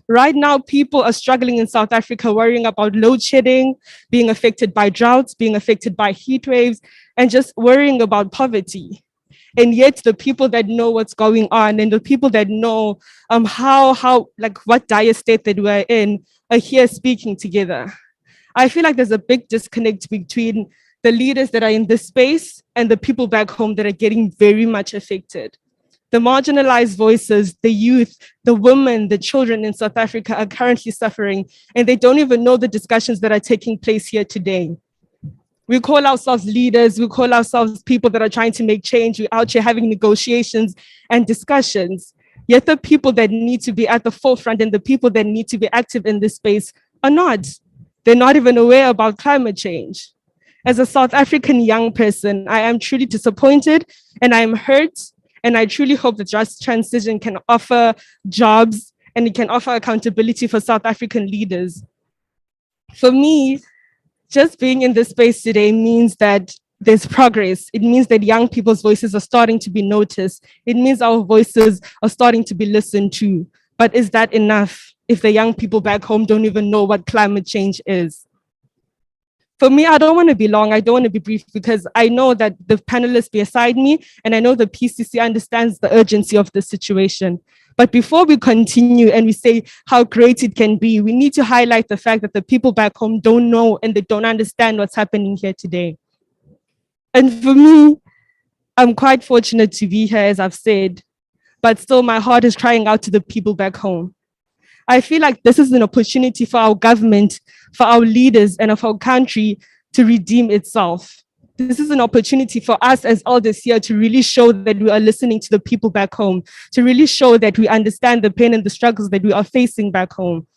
Right now, people are struggling in South Africa, worrying about load shedding, being affected by droughts, being affected by heat waves, and just worrying about poverty. And yet the people that know what's going on and the people that know what dire state that we're in are here speaking together. I feel like there's a big disconnect between the leaders that are in this space and the people back home that are getting very much affected. The marginalized voices, the youth, the women, the children in South Africa are currently suffering, and they don't even know the discussions that are taking place here today. We call ourselves leaders, we call ourselves people that are trying to make change. We're out here having negotiations and discussions. Yet the people that need to be at the forefront and the people that need to be active in this space are not. They're not even aware about climate change. As a South African young person, I am truly disappointed and I am hurt. And I truly hope the just transition can offer jobs and it can offer accountability for South African leaders. For me, just being in this space today means that there's progress. It means that young people's voices are starting to be noticed. It means our voices are starting to be listened to. But is that enough if the young people back home don't even know what climate change is? For me, I don't want to be long. I don't want to be brief because I know that the panelists beside me and I know the PCC understands the urgency of the situation. But before we continue and we say how great it can be, we need to highlight the fact that the people back home don't know and they don't understand what's happening here today. And for me, I'm quite fortunate to be here, as I've said, but still my heart is crying out to the people back home. I feel like this is an opportunity for our government, for our leaders, and of our country to redeem itself. This is an opportunity for us as elders here to really show that we are listening to the people back home, to really show that we understand the pain and the struggles that we are facing back home.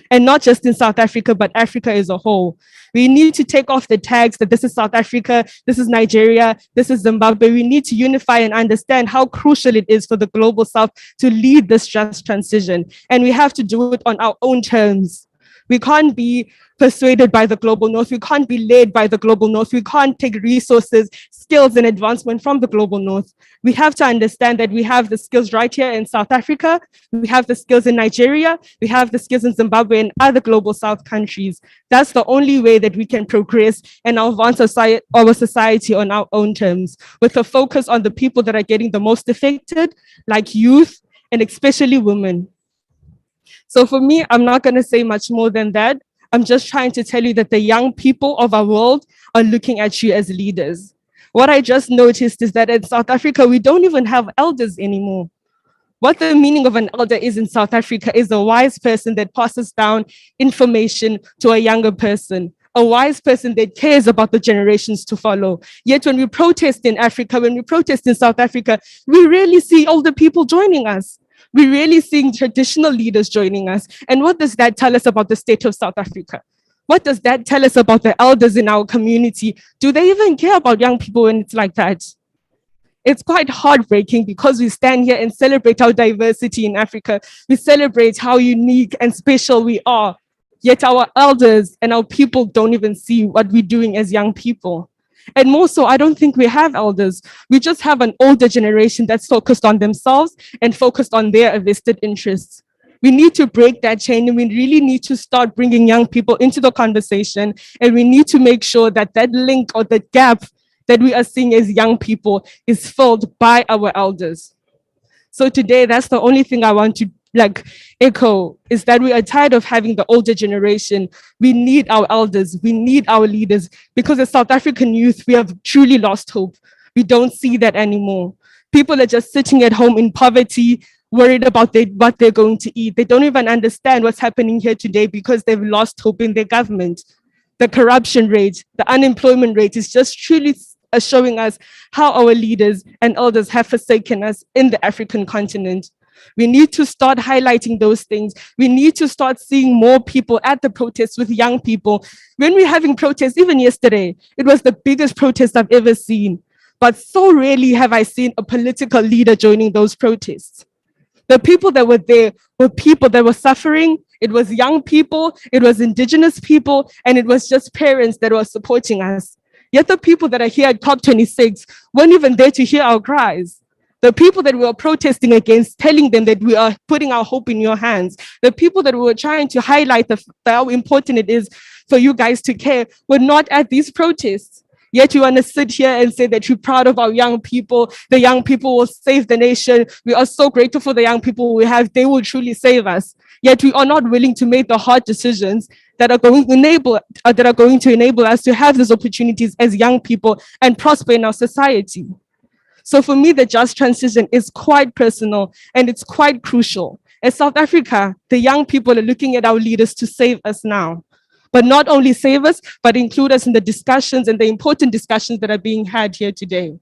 And not just in South Africa, but Africa as a whole. We need to take off the tags that this is South Africa, this is Nigeria, this is Zimbabwe. We need to unify and understand how crucial it is for the global South to lead this just transition. And we have to do it on our own terms. We can't be persuaded by the global North. We can't be led by the global North. We can't take resources, skills, and advancement from the global North. We have to understand that we have the skills right here in South Africa. We have the skills in Nigeria. We have the skills in Zimbabwe and other global South countries. That's the only way that we can progress and advance our society on our own terms, with a focus on the people that are getting the most affected, like youth and especially women. So for me, I'm not going to say much more than that. I'm just trying to tell you that the young people of our world are looking at you as leaders. What I just noticed is that in South Africa, we don't even have elders anymore. What the meaning of an elder is in South Africa is a wise person that passes down information to a younger person, a wise person that cares about the generations to follow. Yet when we protest in Africa, when we protest in South Africa, we rarely see older people joining us. We're really seeing traditional leaders joining us. And what does that tell us about the state of South Africa? What does that tell us about the elders in our community? Do they even care about young people when it's like that? It's quite heartbreaking because we stand here and celebrate our diversity in Africa. We celebrate how unique and special we are. Yet our elders and our people don't even see what we're doing as young people. And more so, I don't think we have elders. We just have an older generation that's focused on themselves and focused on their vested interests. We need to break that chain, and we really need to start bringing young people into the conversation. And we need to make sure that that link or the gap that we are seeing as young people is filled by our elders. So today, that's the only thing I want to like echo is that we are tired of having the older generation. We need our elders, we need our leaders, because as South African youth, we have truly lost hope. We don't see that anymore. People are just sitting at home in poverty, worried about what they're going to eat. They don't even understand what's happening here today because they've lost hope in their government. The corruption rate, the unemployment rate is just truly showing us how our leaders and elders have forsaken us in the African continent. We need to start highlighting those things. We need to start seeing more people at the protests with young people. When we're having protests, even yesterday, it was the biggest protest I've ever seen. But so rarely have I seen a political leader joining those protests. The people that were there were people that were suffering. It was young people, it was indigenous people, and it was just parents that were supporting us. Yet the people that are here at COP26 weren't even there to hear our cries. The people that we were protesting against, telling them that we are putting our hope in your hands, the people that we were trying to highlight how important it is for you guys to care, were not at these protests. Yet you want to sit here and say that you're proud of our young people. The young people will save the nation. We are so grateful for the young people we have. They will truly save us. Yet we are not willing to make the hard decisions that are going to enable us to have these opportunities as young people and prosper in our society. So for me, the just transition is quite personal and it's quite crucial. As South Africa, the young people are looking at our leaders to save us now. But not only save us, but include us in the discussions and the important discussions that are being had here today.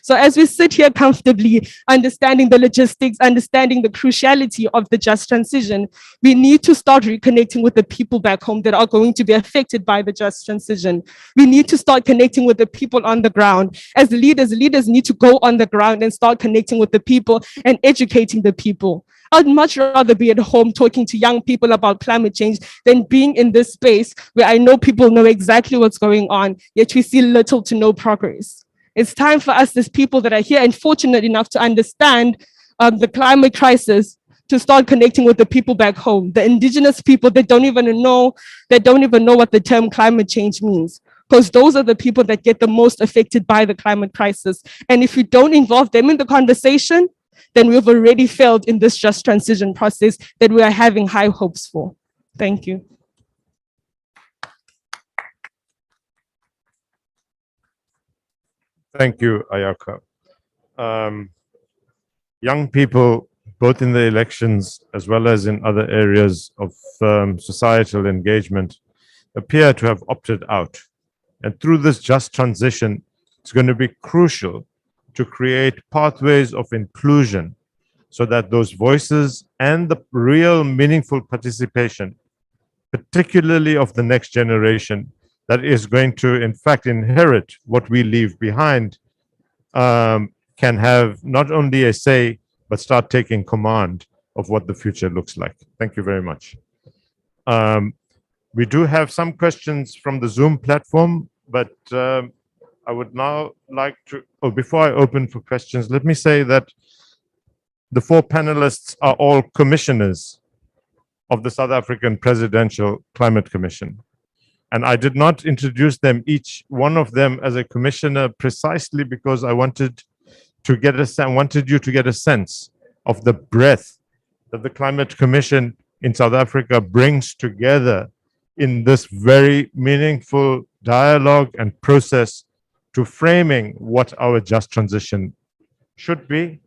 So as we sit here comfortably, understanding the logistics, understanding the cruciality of the just transition, we need to start reconnecting with the people back home that are going to be affected by the just transition. We need to start connecting with the people on the ground. As leaders need to go on the ground and start connecting with the people and educating the people. I'd much rather be at home talking to young people about climate change than being in this space where I know people know exactly what's going on, yet we see little to no progress. It's time for us as people that are here and fortunate enough to understand the climate crisis to start connecting with the people back home, the indigenous people that don't even know what the term climate change means, because those are the people that get the most affected by the climate crisis. And if we don't involve them in the conversation, then we've already failed in this just transition process that we are having high hopes for. Thank you. Thank you, Ayaka. Young people, both in the elections as well as in other areas of societal engagement, appear to have opted out. And through this just transition, it's going to be crucial to create pathways of inclusion so that those voices and the real meaningful participation, particularly of the next generation, that is going to, in fact, inherit what we leave behind, can have not only a say, but start taking command of what the future looks like. Thank you very much. We do have some questions from the Zoom platform, but I would now like to, before I open for questions, let me say that the four panelists are all commissioners of the South African Presidential Climate Commission. And I did not introduce them, each one of them, as a commissioner precisely because I wanted you to get a sense of the breadth that the Climate Commission in South Africa brings together in this very meaningful dialogue and process to framing what our just transition should be,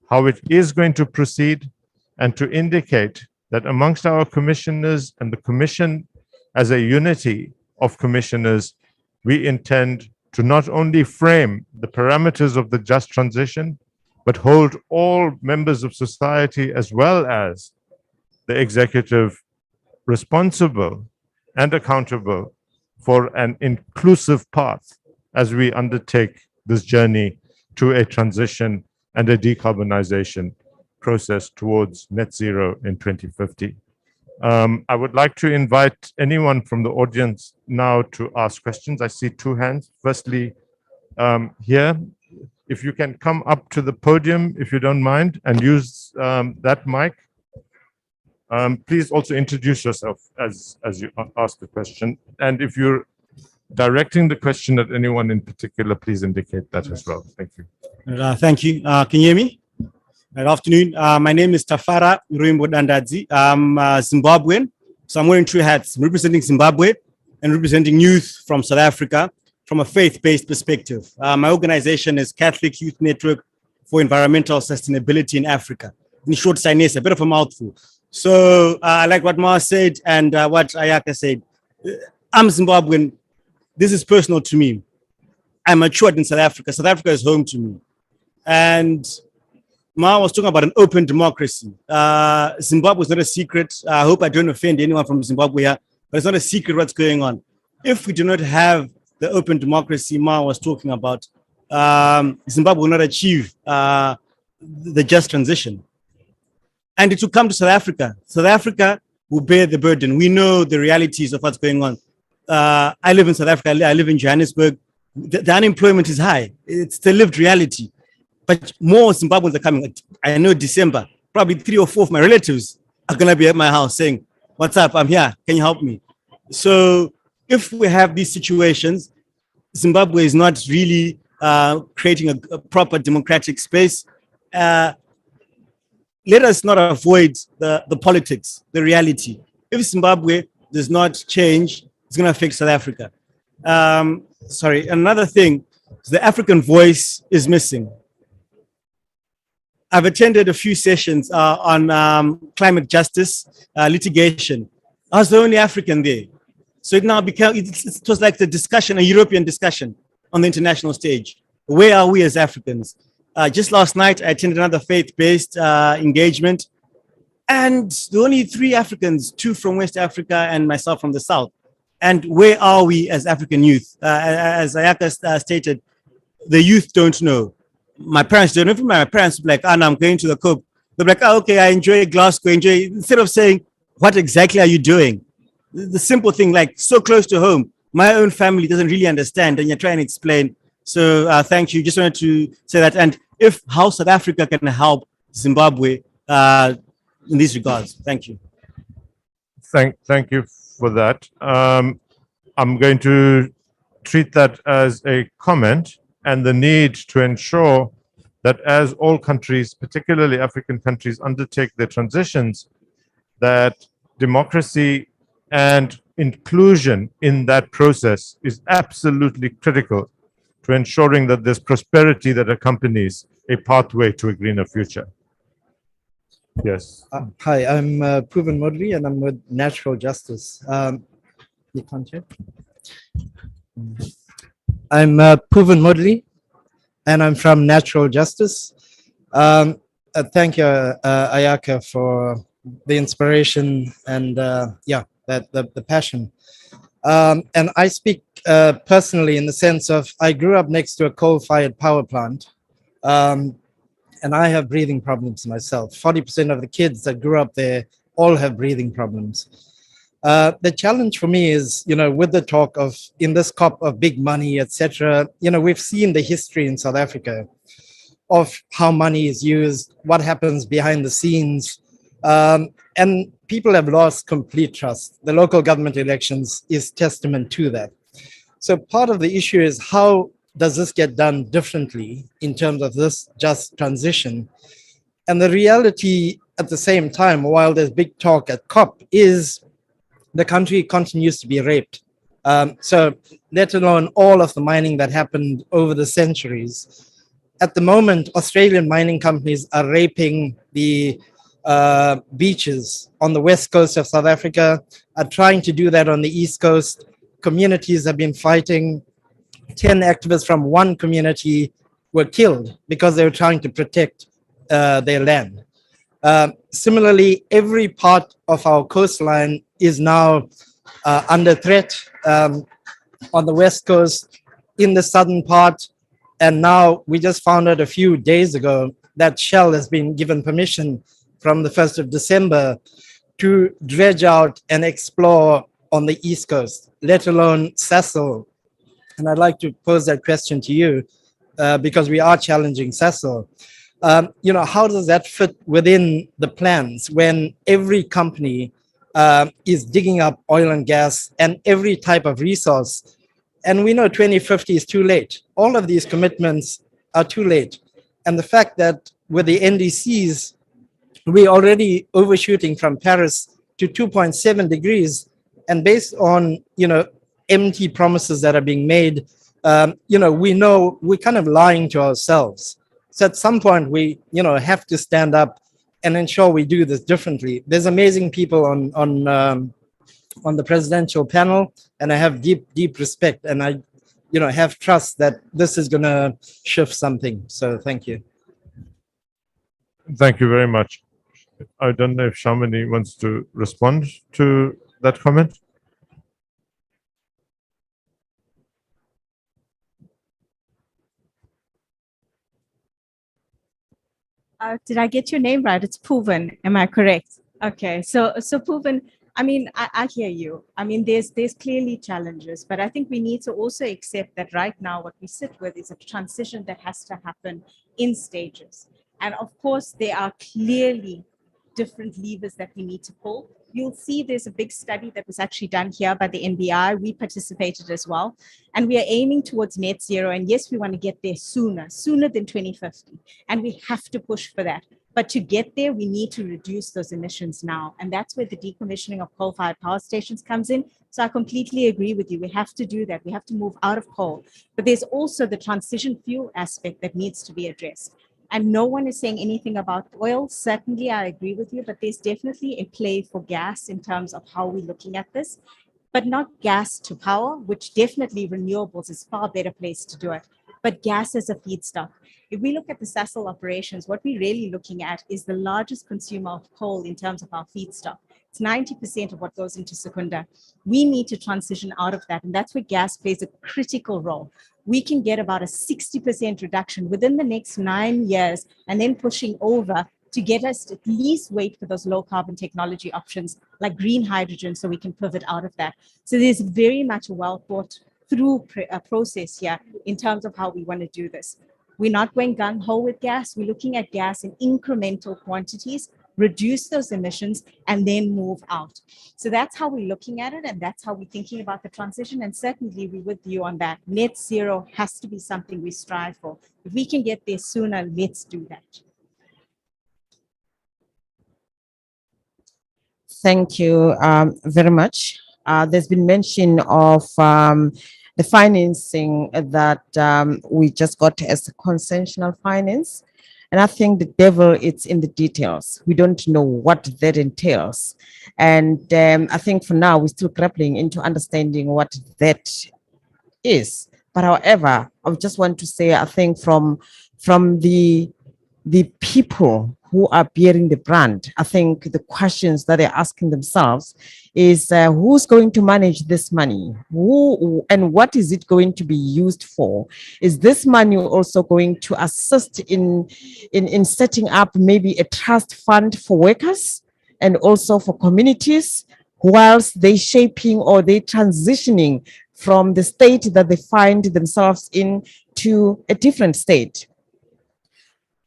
how it is going to proceed, and to indicate that amongst our commissioners and the commission as a unity of commissioners, we intend to not only frame the parameters of the just transition, but hold all members of society as well as the executive responsible and accountable for an inclusive path as we undertake this journey to a transition and a decarbonization process towards net zero in 2050. I would like to invite anyone from the audience now to ask questions. I see two hands. Firstly, here, if you can come up to the podium, if you don't mind, and use that mic. Please also introduce yourself as you ask the question. And if you're directing the question at anyone in particular, please indicate that as well. Thank you. Thank you. Can you hear me? Good afternoon. My name is Tafara Ruimbo Dandadzi. I'm Zimbabwean, so I'm wearing two hats. I'm representing Zimbabwe and representing youth from South Africa from a faith-based perspective. My organization is Catholic Youth Network for Environmental Sustainability in Africa. In short, SINESA, a bit of a mouthful. So I like what Ma said and what Ayaka said. I'm Zimbabwean. This is personal to me. I matured in South Africa. South Africa is home to me. And Ma was talking about an open democracy. Zimbabwe is not a secret. I hope I don't offend anyone from Zimbabwe here, but it's not a secret what's going on. If we do not have the open democracy Ma was talking about, Zimbabwe will not achieve the just transition. And it will come to South Africa. South Africa will bear the burden. We know the realities of what's going on. I live in South Africa. I live in Johannesburg. The unemployment is high. It's the lived reality. But more Zimbabweans are coming. I know December, probably 3 or 4 of my relatives are going to be at my house saying, "What's up? I'm here. Can you help me?" So if we have these situations, Zimbabwe is not really creating a proper democratic space. Let us not avoid the politics, the reality. If Zimbabwe does not change, it's going to affect South Africa. Sorry, another thing is the African voice is missing. I've attended a few sessions on climate justice litigation. I was the only African there. So it now became, it was like the discussion, a European discussion on the international stage. Where are we as Africans? Just last night, I attended another faith-based engagement. And there were only 3 Africans, 2 from West Africa and myself from the South. And where are we as African youth? As Ayaka stated, the youth don't know. My parents don't know. My parents were like, "Anna, I'm going to the Cape." They're like, "Oh, okay, I enjoy Glasgow, enjoy." Instead of saying, "What exactly are you doing?" The simple thing, like so close to home, my own family doesn't really understand, and you're trying to explain. So thank you. Just wanted to say that. And if how South Africa can help Zimbabwe in these regards. Thank you. Thank you for that. I'm going to treat that as a comment and the need to ensure that as all countries, particularly African countries, undertake their transitions, that democracy and inclusion in that process is absolutely critical to ensuring that there's prosperity that accompanies a pathway to a greener future. Yes. Hi, I'm Puvan Modri and I'm with Natural Justice. You can't hear? I'm Puvan Modli, and I'm from Natural Justice. Thank you, Ayaka, for the inspiration and the passion. And I speak personally in the sense of I grew up next to a coal-fired power plant, and I have breathing problems myself. 40% of the kids that grew up there all have breathing problems. The challenge for me is, with the talk of in this COP of big money, etc., we've seen the history in South Africa of how money is used, what happens behind the scenes, and people have lost complete trust. The local government elections is testament to that. So part of the issue is how does this get done differently in terms of this just transition? And the reality at the same time, while there's big talk at COP, is the country continues to be raped. So let alone all of the mining that happened over the centuries. At the moment, Australian mining companies are raping the beaches on the west coast of South Africa, are trying to do that on the east coast. Communities have been fighting. 10 activists from one community were killed because they were trying to protect their land. Similarly, every part of our coastline is now under threat on the west coast, in the southern part. And now we just found out a few days ago that Shell has been given permission from the 1st of December to dredge out and explore on the east coast, let alone Sasol. And I'd like to pose that question to you because we are challenging Sasol. How does that fit within the plans when every company is digging up oil and gas and every type of resource? And we know 2050 is too late. All of these commitments are too late. And the fact that with the NDCs, we're already overshooting from Paris to 2.7 degrees. And based on, empty promises that are being made, we know we're kind of lying to ourselves. So at some point we, have to stand up and ensure we do this differently. There's amazing people on the presidential panel, and I have deep respect, and I, have trust that this is going to shift something. So thank you. Thank you very much. I don't know if Sharmini wants to respond to that comment. Did I get your name right? It's Proven. Am I correct? Okay. So Proven, I mean, I hear you. I mean, there's clearly challenges, but I think we need to also accept that right now what we sit with is a transition that has to happen in stages. And of course, there are clearly different levers that we need to pull. You'll see there's a big study that was actually done here by the NBI. We participated as well. And we are aiming towards net zero. And yes, we want to get there sooner than 2050. And we have to push for that. But to get there, we need to reduce those emissions now. And that's where the decommissioning of coal-fired power stations comes in. So I completely agree with you. We have to do that. We have to move out of coal. But there's also the transition fuel aspect that needs to be addressed. And no one is saying anything about oil. Certainly, I agree with you, but there's definitely a play for gas in terms of how we're looking at this, but not gas to power, which definitely renewables is far better place to do it, but gas as a feedstock. If we look at the Sasol operations, what we're really looking at is the largest consumer of coal in terms of our feedstock. It's 90% of what goes into Secunda. We need to transition out of that, and that's where gas plays a critical role. We can get about a 60% reduction within the next 9 years, and then pushing over to get us to at least wait for those low carbon technology options like green hydrogen so we can pivot out of that. So there's very much a well thought through process here in terms of how we want to do this. We're not going gung-ho with gas. We're looking at gas in incremental quantities, reduce those emissions, and then move out. So that's how we're looking at it, and that's how we're thinking about the transition. And certainly we're with you on that. Net zero has to be something we strive for. If we can get there sooner, let's do that. Thank you very much. There's been mention of the financing that we just got as a consensual finance. And I think the devil is in the details. We don't know what that entails. And I think for now, we're still grappling into understanding what that is. But however, I just want to say, I think from the people who are bearing the brand, I think the questions that they're asking themselves is who's going to manage this money? Who and what is it going to be used for? Is this money also going to assist in setting up maybe a trust fund for workers and also for communities whilst they shaping or they transitioning from the state that they find themselves in to a different state?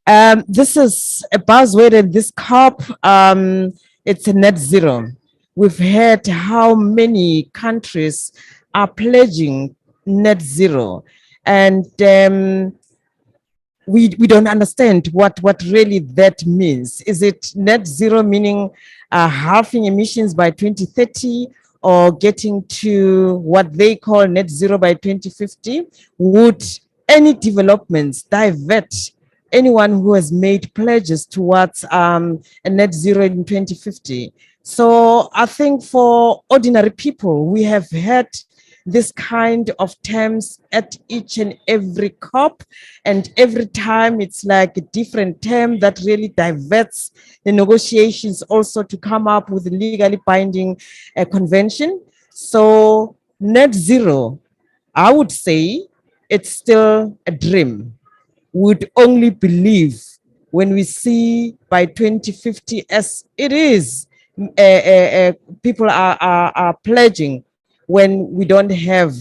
This is a buzzword in this COP. It's a net zero. We've heard how many countries are pledging net zero, and we don't understand what really that means. Is it net zero meaning halving emissions by 2030, or getting to what they call net zero by 2050? Would any developments divert anyone who has made pledges towards a net zero in 2050? So I think for ordinary people, we have had this kind of terms at each and every COP, and every time it's like a different term that really diverts the negotiations also to come up with a legally binding convention. So net zero, I would say it's still a dream. Would only believe when we see by 2050 as it is, people are pledging when we don't have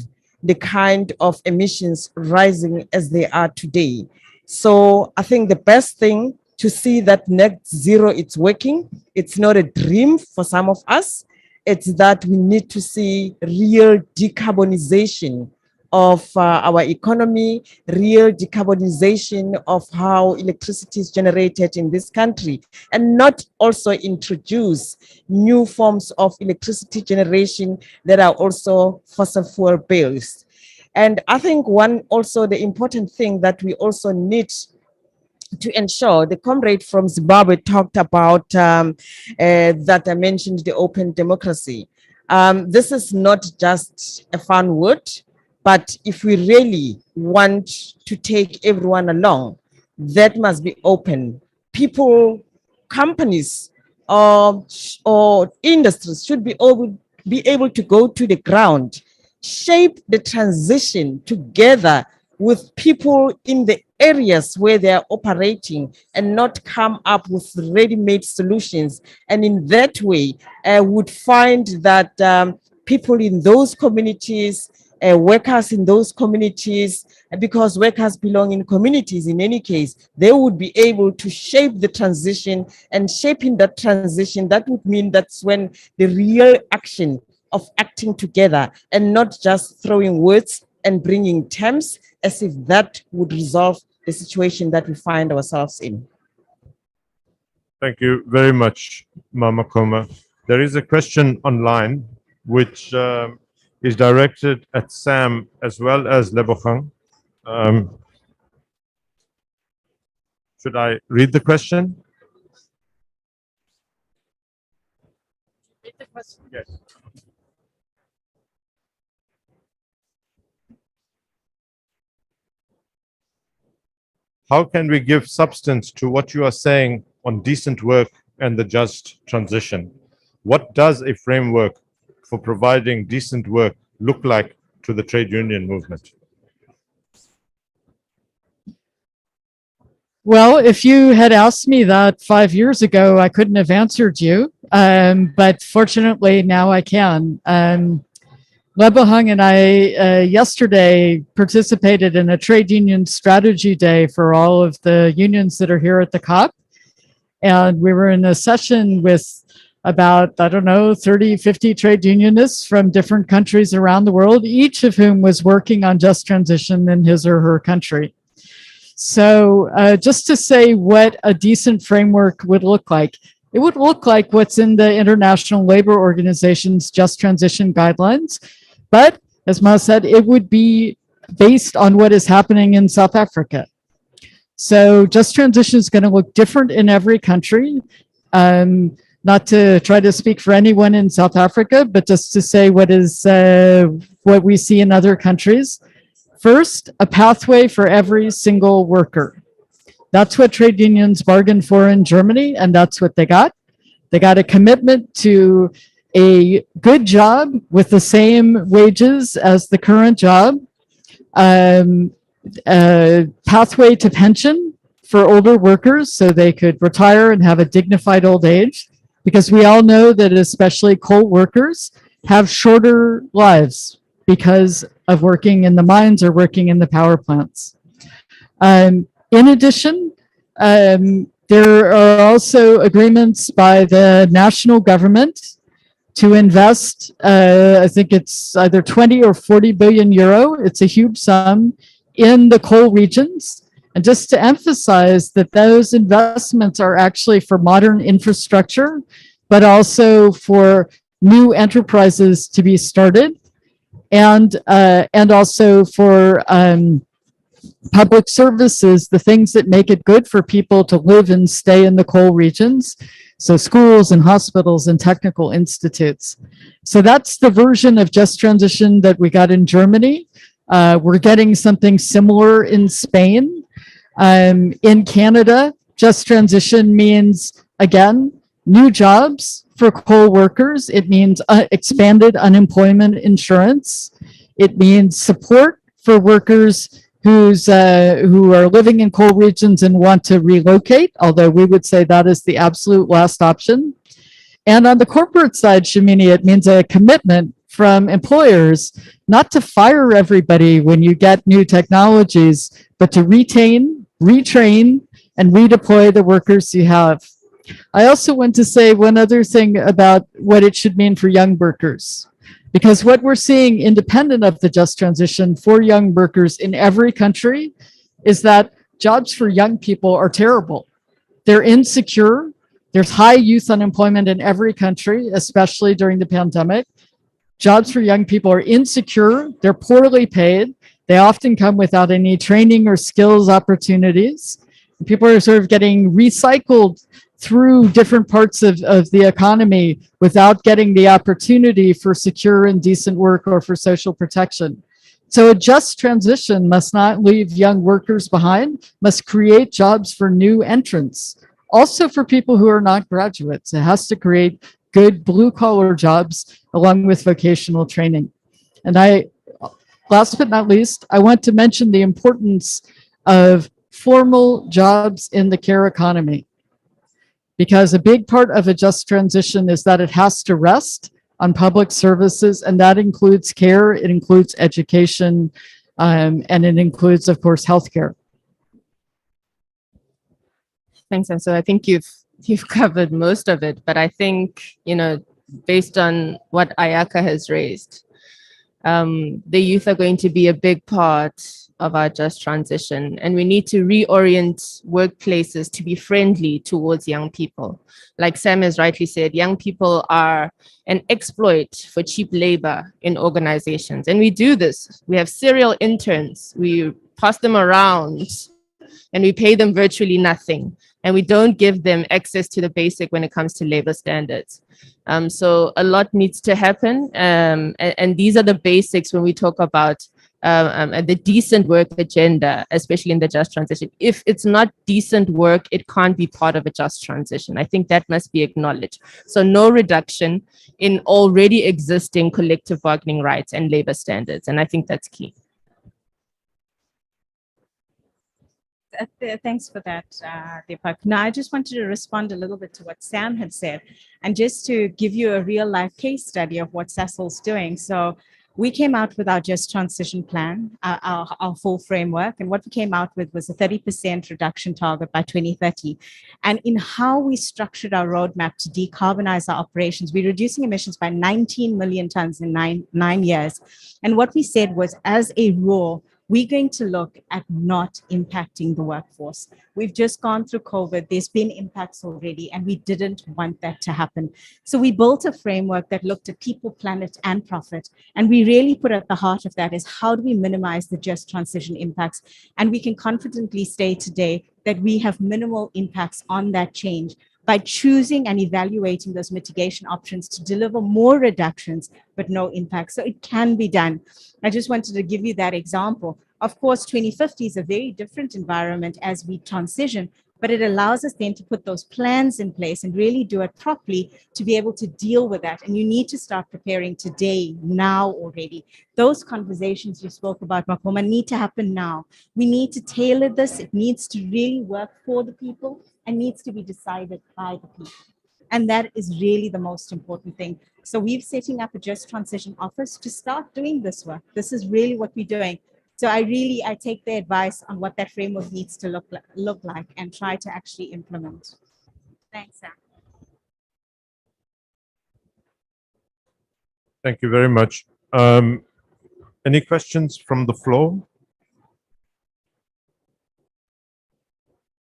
the kind of emissions rising as they are today. So I think the best thing to see that net zero, it's working. It's not a dream for some of us. It's that we need to see real decarbonization of our economy, real decarbonization of how electricity is generated in this country, and not also introduce new forms of electricity generation that are also fossil fuel based. And I think the important thing that we also need to ensure, the comrade from Zimbabwe talked about that I mentioned the open democracy. This is not just a fun word, but if we really want to take everyone along, that must be open. People, companies, or industries should be able to go to the ground, shape the transition together with people in the areas where they are operating, and not come up with ready-made solutions. And in that way, would find that people in those communities, workers in those communities, because workers belong in communities in any case, they would be able to shape the transition, and shaping that transition, that would mean that's when the real action of acting together and not just throwing words and bringing terms as if that would resolve the situation that we find ourselves in. Thank you very much, Mama Koma. There is a question online which is directed at Sam as well as Lebogang. Should I read the question? Read the question. Yes. How can we give substance to what you are saying on decent work and the just transition? What does a framework for providing decent work look like to the trade union movement? Well, if you had asked me that 5 years ago, I couldn't have answered you. But fortunately, now I can. Lebogang and I yesterday participated in a trade union strategy day for all of the unions that are here at the COP. And we were in a session with about, 30, 50 trade unionists from different countries around the world, each of whom was working on just transition in his or her country. So just to say what a decent framework would look like, it would look like what's in the International Labor Organization's Just Transition Guidelines. But as Ma said, it would be based on what is happening in South Africa. So just transition is going to look different in every country. Not to try to speak for anyone in South Africa, but just to say what we see in other countries. First, a pathway for every single worker. That's what trade unions bargained for in Germany, and that's what they got. They got a commitment to a good job with the same wages as the current job, a pathway to pension for older workers so they could retire and have a dignified old age, because we all know that especially coal workers have shorter lives because of working in the mines or working in the power plants. In addition, there are also agreements by the national government to invest, I think it's either 20 or 40 billion euro. It's a huge sum in the coal regions. And just to emphasize that those investments are actually for modern infrastructure, but also for new enterprises to be started, and also for public services, the things that make it good for people to live and stay in the coal regions. So schools and hospitals and technical institutes. So that's the version of just transition that we got in Germany. We're getting something similar in Spain. In Canada, just transition means, again, new jobs for coal workers. It means expanded unemployment insurance. It means support for workers who are living in coal regions and want to relocate, although we would say that is the absolute last option. And on the corporate side, Sharmini, it means a commitment from employers not to fire everybody when you get new technologies, but to retain, retrain, and redeploy the workers you have. I also want to say one other thing about what it should mean for young workers. Because what we're seeing independent of the just transition for young workers in every country is that jobs for young people are terrible. They're insecure. There's high youth unemployment in every country, especially during the pandemic. Jobs for young people are insecure. They're poorly paid. They often come without any training or skills opportunities. People are sort of getting recycled through different parts of the economy without getting the opportunity for secure and decent work or for social protection. So a just transition must not leave young workers behind, must create jobs for new entrants. Also for people who are not graduates, it has to create good blue collar jobs along with vocational training. And last but not least, I want to mention the importance of formal jobs in the care economy. Because a big part of a just transition is that it has to rest on public services, and that includes care, it includes education, and it includes, of course, healthcare. Thanks, and so I think you've covered most of it, but I think, based on what Ayaka has raised, the youth are going to be a big part of our just transition, and we need to reorient workplaces to be friendly towards young people. Like Sam has rightly said, young people are an exploit for cheap labor in organizations, and we do this. We have serial interns, we pass them around, and we pay them virtually nothing, and we don't give them access to the basic when it comes to labor standards. So a lot needs to happen, and these are the basics when we talk about the decent work agenda, especially in the just transition. If it's not decent work, it can't be part of a just transition. I think that must be acknowledged. So no reduction in already existing collective bargaining rights and labor standards. And I think that's key. Thanks for that, Deepak. Now, I just wanted to respond a little bit to what Sam had said, and just to give you a real life case study of what Cecil's doing. So we came out with our just transition plan, our full framework, and what we came out with was a 30% reduction target by 2030. And in how we structured our roadmap to decarbonize our operations, we're reducing emissions by 19 million tons in nine years. And what we said was, as a rule, we're going to look at not impacting the workforce. We've just gone through COVID. There's been impacts already, and we didn't want that to happen. So we built a framework that looked at people, planet, and profit. And we really put at the heart of that is, how do we minimize the just transition impacts? And we can confidently say today that we have minimal impacts on that change by choosing and evaluating those mitigation options to deliver more reductions, but no impact. So it can be done. I just wanted to give you that example. Of course, 2050 is a very different environment as we transition, but it allows us then to put those plans in place and really do it properly to be able to deal with that. And you need to start preparing today, now already. Those conversations you spoke about, Makoma, need to happen now. We need to tailor this. It needs to really work for the people and needs to be decided by the people. And that is really the most important thing. So we're setting up a just transition office to start doing this work. This is really what we're doing. So I take the advice on what that framework needs to look like and try to actually implement. Thanks, Sam. Thank you very much. Any questions from the floor?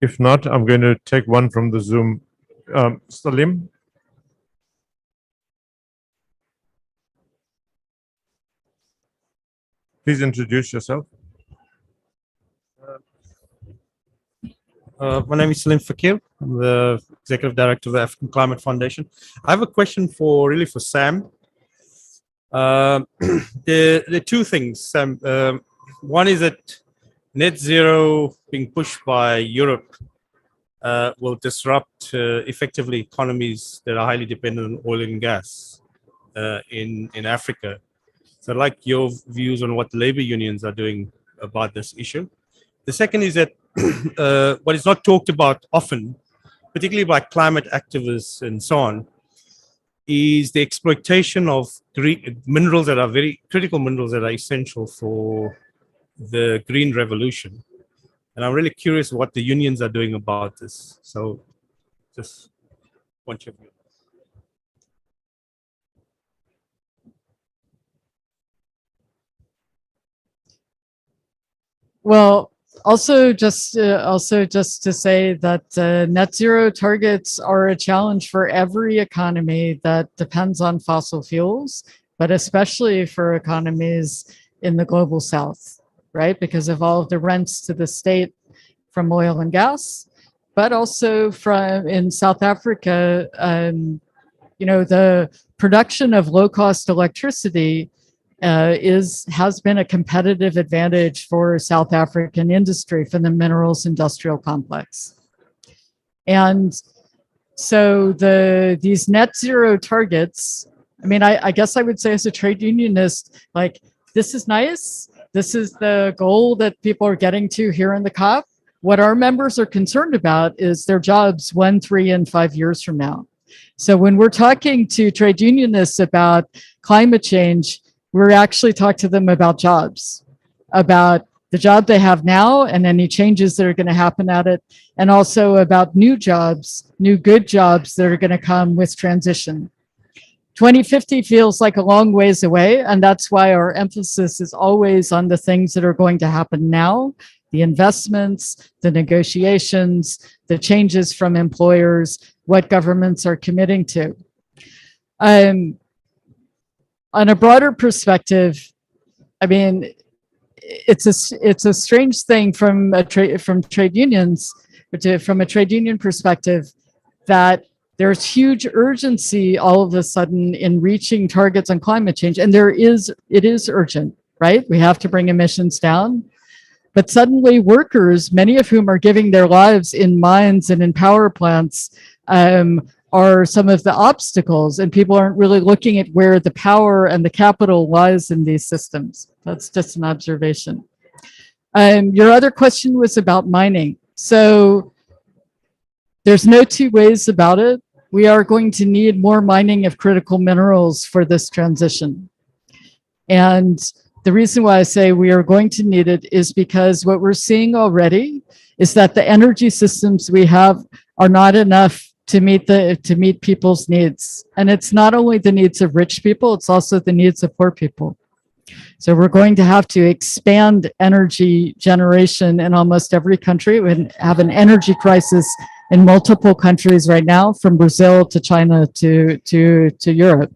If not, I'm going to take one from the Zoom. Salim? Please introduce yourself. My name is Salim Fakir. I'm the Executive Director of the African Climate Foundation. I have a question for Sam. There are two things, Sam. One is that net zero being pushed by Europe will disrupt effectively economies that are highly dependent on oil and gas in Africa. So I'd like your views on what labor unions are doing about this issue. The second is that what is not talked about often, particularly by climate activists and so on, is the exploitation of minerals that are very critical minerals that are essential for the green revolution. And I'm really curious what the unions are doing about this. So just point of view. Well, also just to say that net zero targets are a challenge for every economy that depends on fossil fuels, but especially for economies in the global south, right? Because of all of the rents to the state from oil and gas, but also from in South Africa, you know, the production of low-cost electricity has been a competitive advantage for South African industry from the minerals industrial complex. And so these net zero targets, I mean, I guess I would say as a trade unionist, like, this is nice. This is the goal that people are getting to here in the COP. What our members are concerned about is their jobs 1, 3, and 5 years from now. So when we're talking to trade unionists about climate change, we're actually talking to them about jobs, about the job they have now and any changes that are going to happen at it, and also about new jobs, new good jobs that are going to come with transition. 2050 feels like a long ways away, and that's why our emphasis is always on the things that are going to happen now, the investments, the negotiations, the changes from employers, what governments are committing to. On a broader perspective, I mean, it's a strange thing from trade unions, from a trade union perspective, that there's huge urgency all of a sudden in reaching targets on climate change, and it is urgent, right? We have to bring emissions down. But suddenly workers, many of whom are giving their lives in mines and in power plants, are some of the obstacles, and people aren't really looking at where the power and the capital lies in these systems. That's just an observation. Your other question was about mining. So there's no two ways about it. We are going to need more mining of critical minerals for this transition. And the reason why I say we are going to need it is because what we're seeing already is that the energy systems we have are not enough to meet people's needs. And it's not only the needs of rich people, it's also the needs of poor people. So we're going to have to expand energy generation in almost every country. We have an energy crisis in multiple countries right now, from Brazil to China to Europe.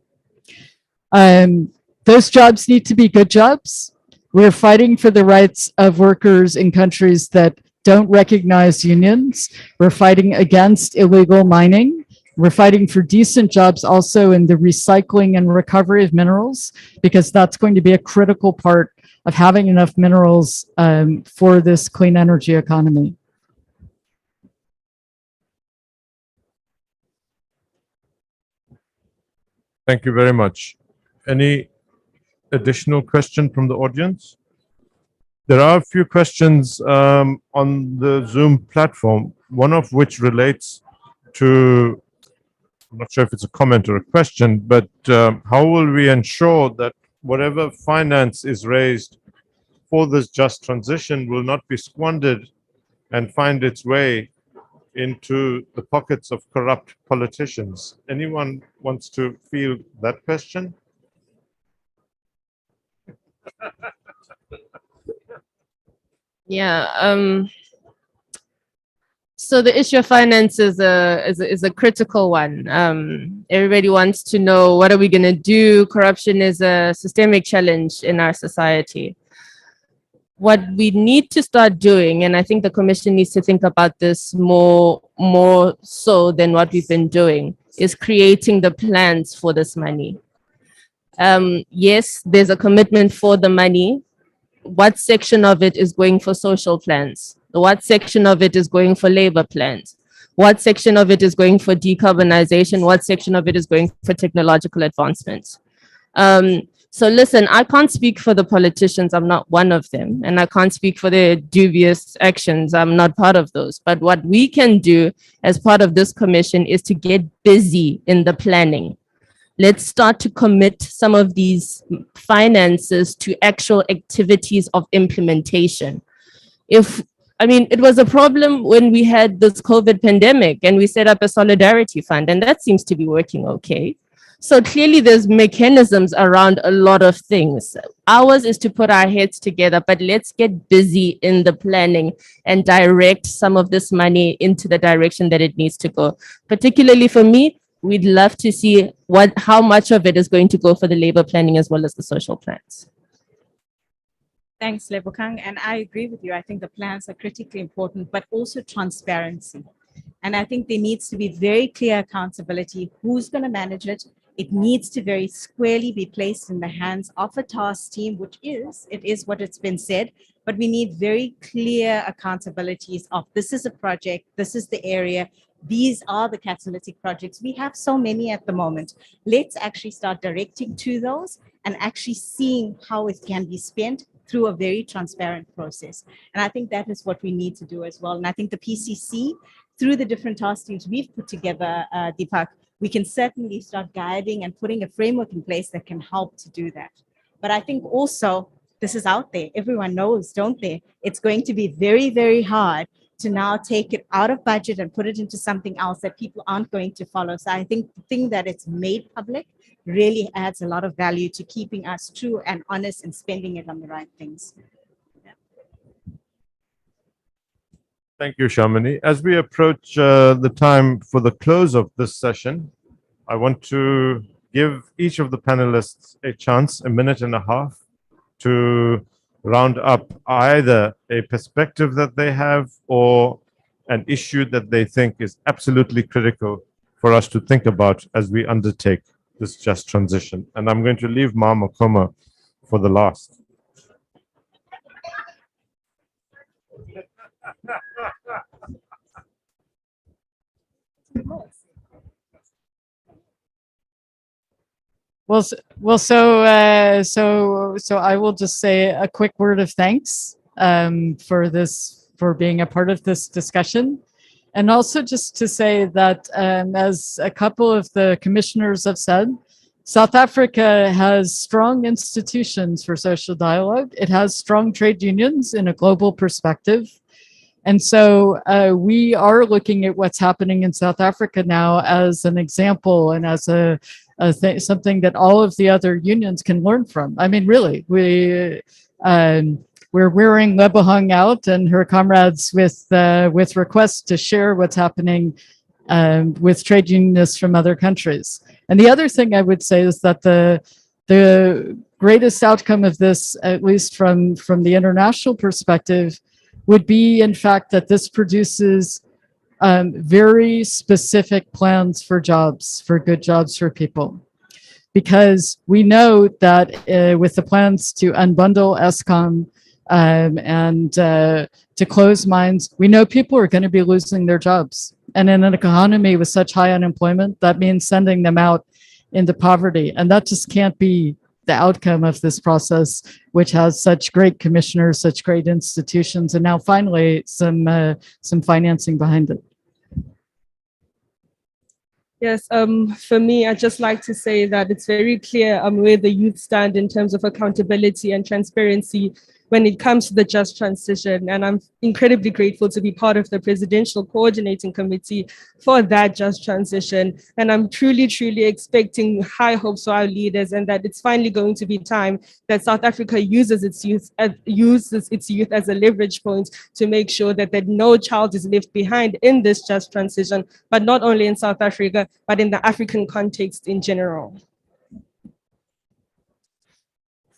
Those jobs need to be good jobs. We're fighting for the rights of workers in countries that don't recognize unions. We're fighting against illegal mining. We're fighting for decent jobs also in the recycling and recovery of minerals, because that's going to be a critical part of having enough minerals for this clean energy economy. Thank you very much. Any additional question from the audience? There are a few questions on the Zoom platform, one of which relates to, I'm not sure if it's a comment or a question, but how will we ensure that whatever finance is raised for this just transition will not be squandered and find its way into the pockets of corrupt politicians? Anyone wants to field that question? Yeah. So the issue of finance is a critical one. Everybody wants to know, what are we going to do? Corruption is a systemic challenge in our society. What we need to start doing, and I think the Commission needs to think about this more so than what we've been doing, is creating the plans for this money. Yes, there's a commitment for the money. What section of it is going for social plans? What section of it is going for labor plans? What section of it is going for decarbonization? What section of it is going for technological advancements? So listen, I can't speak for the politicians. I'm not one of them. And I can't speak for their dubious actions. I'm not part of those. But what we can do as part of this commission is to get busy in the planning. Let's start to commit some of these finances to actual activities of implementation. If I mean, it was a problem when we had this COVID pandemic and we set up a solidarity fund, and that seems to be working okay. So clearly there's mechanisms around a lot of things. Ours is to put our heads together, but let's get busy in the planning and direct some of this money into the direction that it needs to go. Particularly for me, we'd love to see how much of it is going to go for the labor planning as well as the social plans. Thanks, Lebokang. And I agree with you. I think the plans are critically important, but also transparency. And I think there needs to be very clear accountability. Who's going to manage it? It needs to very squarely be placed in the hands of a task team, it is what it's been said, but we need very clear accountabilities of this is a project, this is the area, these are the catalytic projects. We have so many at the moment. Let's actually start directing to those and actually seeing how it can be spent through a very transparent process. And I think that is what we need to do as well. And I think the PCC, through the different task teams we've put together, Deepak, we can certainly start guiding and putting a framework in place that can help to do that. But I think also this is out there. Everyone knows, don't they? It's going to be very, very hard to now take it out of budget and put it into something else that people aren't going to follow. So I think the thing that it's made public really adds a lot of value to keeping us true and honest and spending it on the right things. Thank you, Sharmini. As we approach the time for the close of this session, I want to give each of the panelists a chance, a minute and a half, to round up either a perspective that they have or an issue that they think is absolutely critical for us to think about as we undertake this just transition. And I'm going to leave Ma Makoma for the last. So I will just say a quick word of thanks for being a part of this discussion. And also just to say that as a couple of the commissioners have said, South Africa has strong institutions for social dialogue. It has strong trade unions in a global perspective. And so we are looking at what's happening in South Africa now as an example and as something that all of the other unions can learn from. I mean, really, we're wearing Lebohang out and her comrades with requests to share what's happening with trade unionists from other countries. And the other thing I would say is that the greatest outcome of this, at least from the international perspective, would be, in fact, that this produces very specific plans for jobs, for good jobs for people. Because we know that with the plans to unbundle Eskom and to close mines, we know people are going to be losing their jobs. And in an economy with such high unemployment, that means sending them out into poverty. And that just can't be the outcome of this process, which has such great commissioners, such great institutions, and now finally some financing behind it. Yes, for me, I'd just like to say that it's very clear where the youth stand in terms of accountability and transparency when it comes to the just transition. And I'm incredibly grateful to be part of the Presidential Coordinating Committee for that just transition. And I'm truly, truly expecting high hopes for our leaders and that it's finally going to be time that South Africa uses its youth as a leverage point to make sure that no child is left behind in this just transition, but not only in South Africa, but in the African context in general.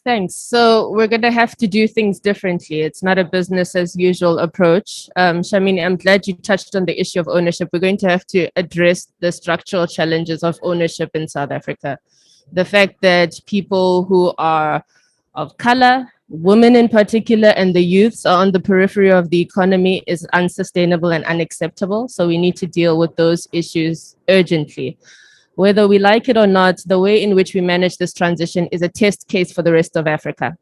Thanks. So we're going to have to do things differently. It's not a business as usual approach. Sharmini, I'm glad you touched on the issue of ownership. We're going to have to address the structural challenges of ownership in South Africa. The fact that people who are of color, women in particular, and the youths are on the periphery of the economy is unsustainable and unacceptable. So we need to deal with those issues urgently. Whether we like it or not, the way in which we manage this transition is a test case for the rest of Africa.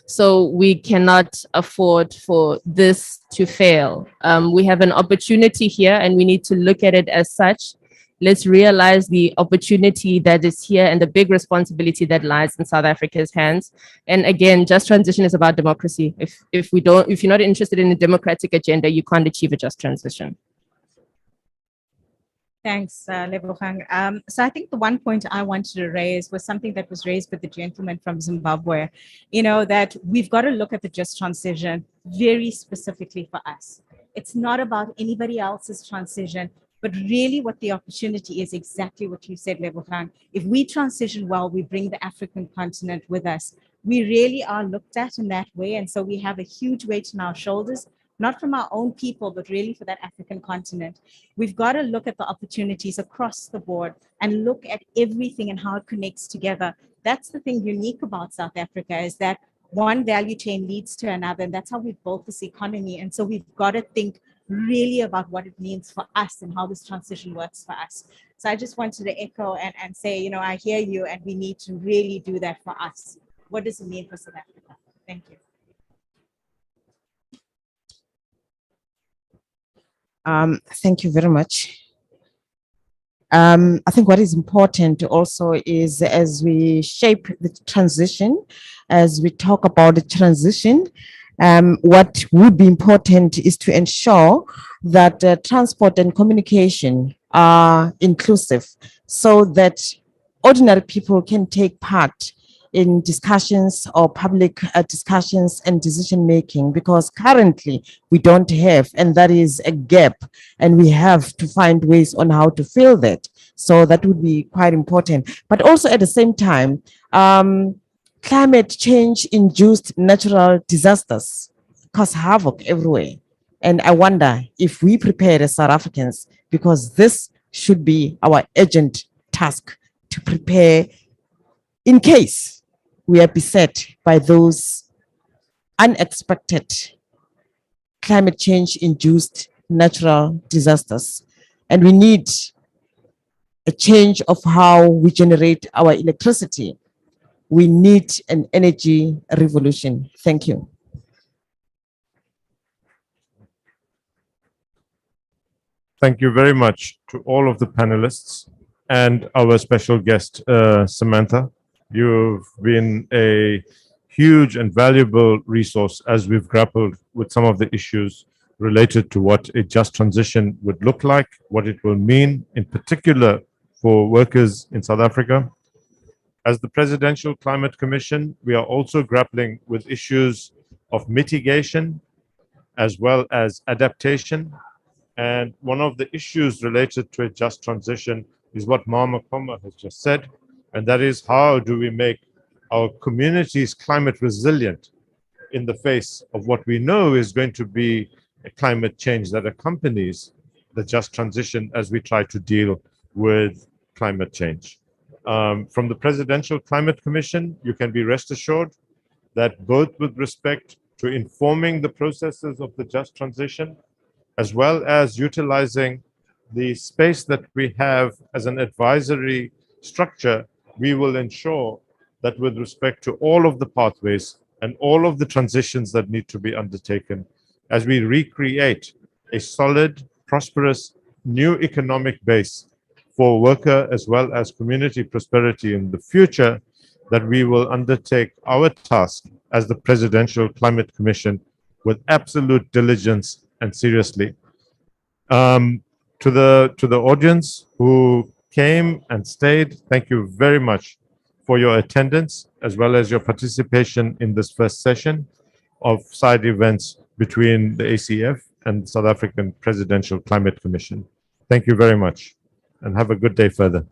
So we cannot afford for this to fail. We have an opportunity here and we need to look at it as such Let's realize the opportunity that is here and the big responsibility that lies in South Africa's hands. And again, just transition is about democracy. If you're not interested in a democratic agenda, you can't achieve a just transition. Thanks, Lebogang. So I think the one point I wanted to raise was something that was raised with the gentleman from Zimbabwe, that we've got to look at the just transition very specifically for us. It's not about anybody else's transition, but really what the opportunity is exactly what you said, Lebogang. If we transition well, we bring the African continent with us. We really are looked at in that way. And so we have a huge weight on our shoulders, not from our own people, but really for that African continent. We've got to look at the opportunities across the board and look at everything and how it connects together. That's the thing unique about South Africa, is that one value chain leads to another, and that's how we've built this economy. And so we've got to think really about what it means for us and how this transition works for us. So I just wanted to echo and say, I hear you, and we need to really do that for us. What does it mean for South Africa? Thank you. Thank you very much. I think what is important also is, as we shape the transition, as we talk about the transition, what would be important is to ensure that transport and communication are inclusive, so that ordinary people can take part in discussions or public discussions and decision making, because currently we don't have, and that is a gap, and we have to find ways on how to fill that. So that would be quite important. But also at the same time, climate change induced natural disasters cause havoc everywhere. And I wonder if we prepare as South Africans, because this should be our urgent task, to prepare in case we are beset by those unexpected climate change induced natural disasters. And we need a change of how we generate our electricity. We need an energy revolution. Thank you. Thank you very much to all of the panelists and our special guest, Samantha. You've been a huge and valuable resource as we've grappled with some of the issues related to what a just transition would look like, what it will mean, in particular for workers in South Africa. As the Presidential Climate Commission, we are also grappling with issues of mitigation as well as adaptation. And one of the issues related to a just transition is what Mama Koma has just said, and that is, how do we make our communities climate resilient in the face of what we know is going to be a climate change that accompanies the just transition as we try to deal with climate change. From the Presidential Climate Commission, you can be rest assured that both with respect to informing the processes of the just transition, as well as utilizing the space that we have as an advisory structure, we will ensure that with respect to all of the pathways and all of the transitions that need to be undertaken, as we recreate a solid, prosperous, new economic base for worker as well as community prosperity in the future, that we will undertake our task as the Presidential Climate Commission with absolute diligence and seriously. To the audience who came and stayed, thank you very much for your attendance as well as your participation in this first session of side events between the ACF and South African Presidential Climate Commission. Thank you very much and have a good day further.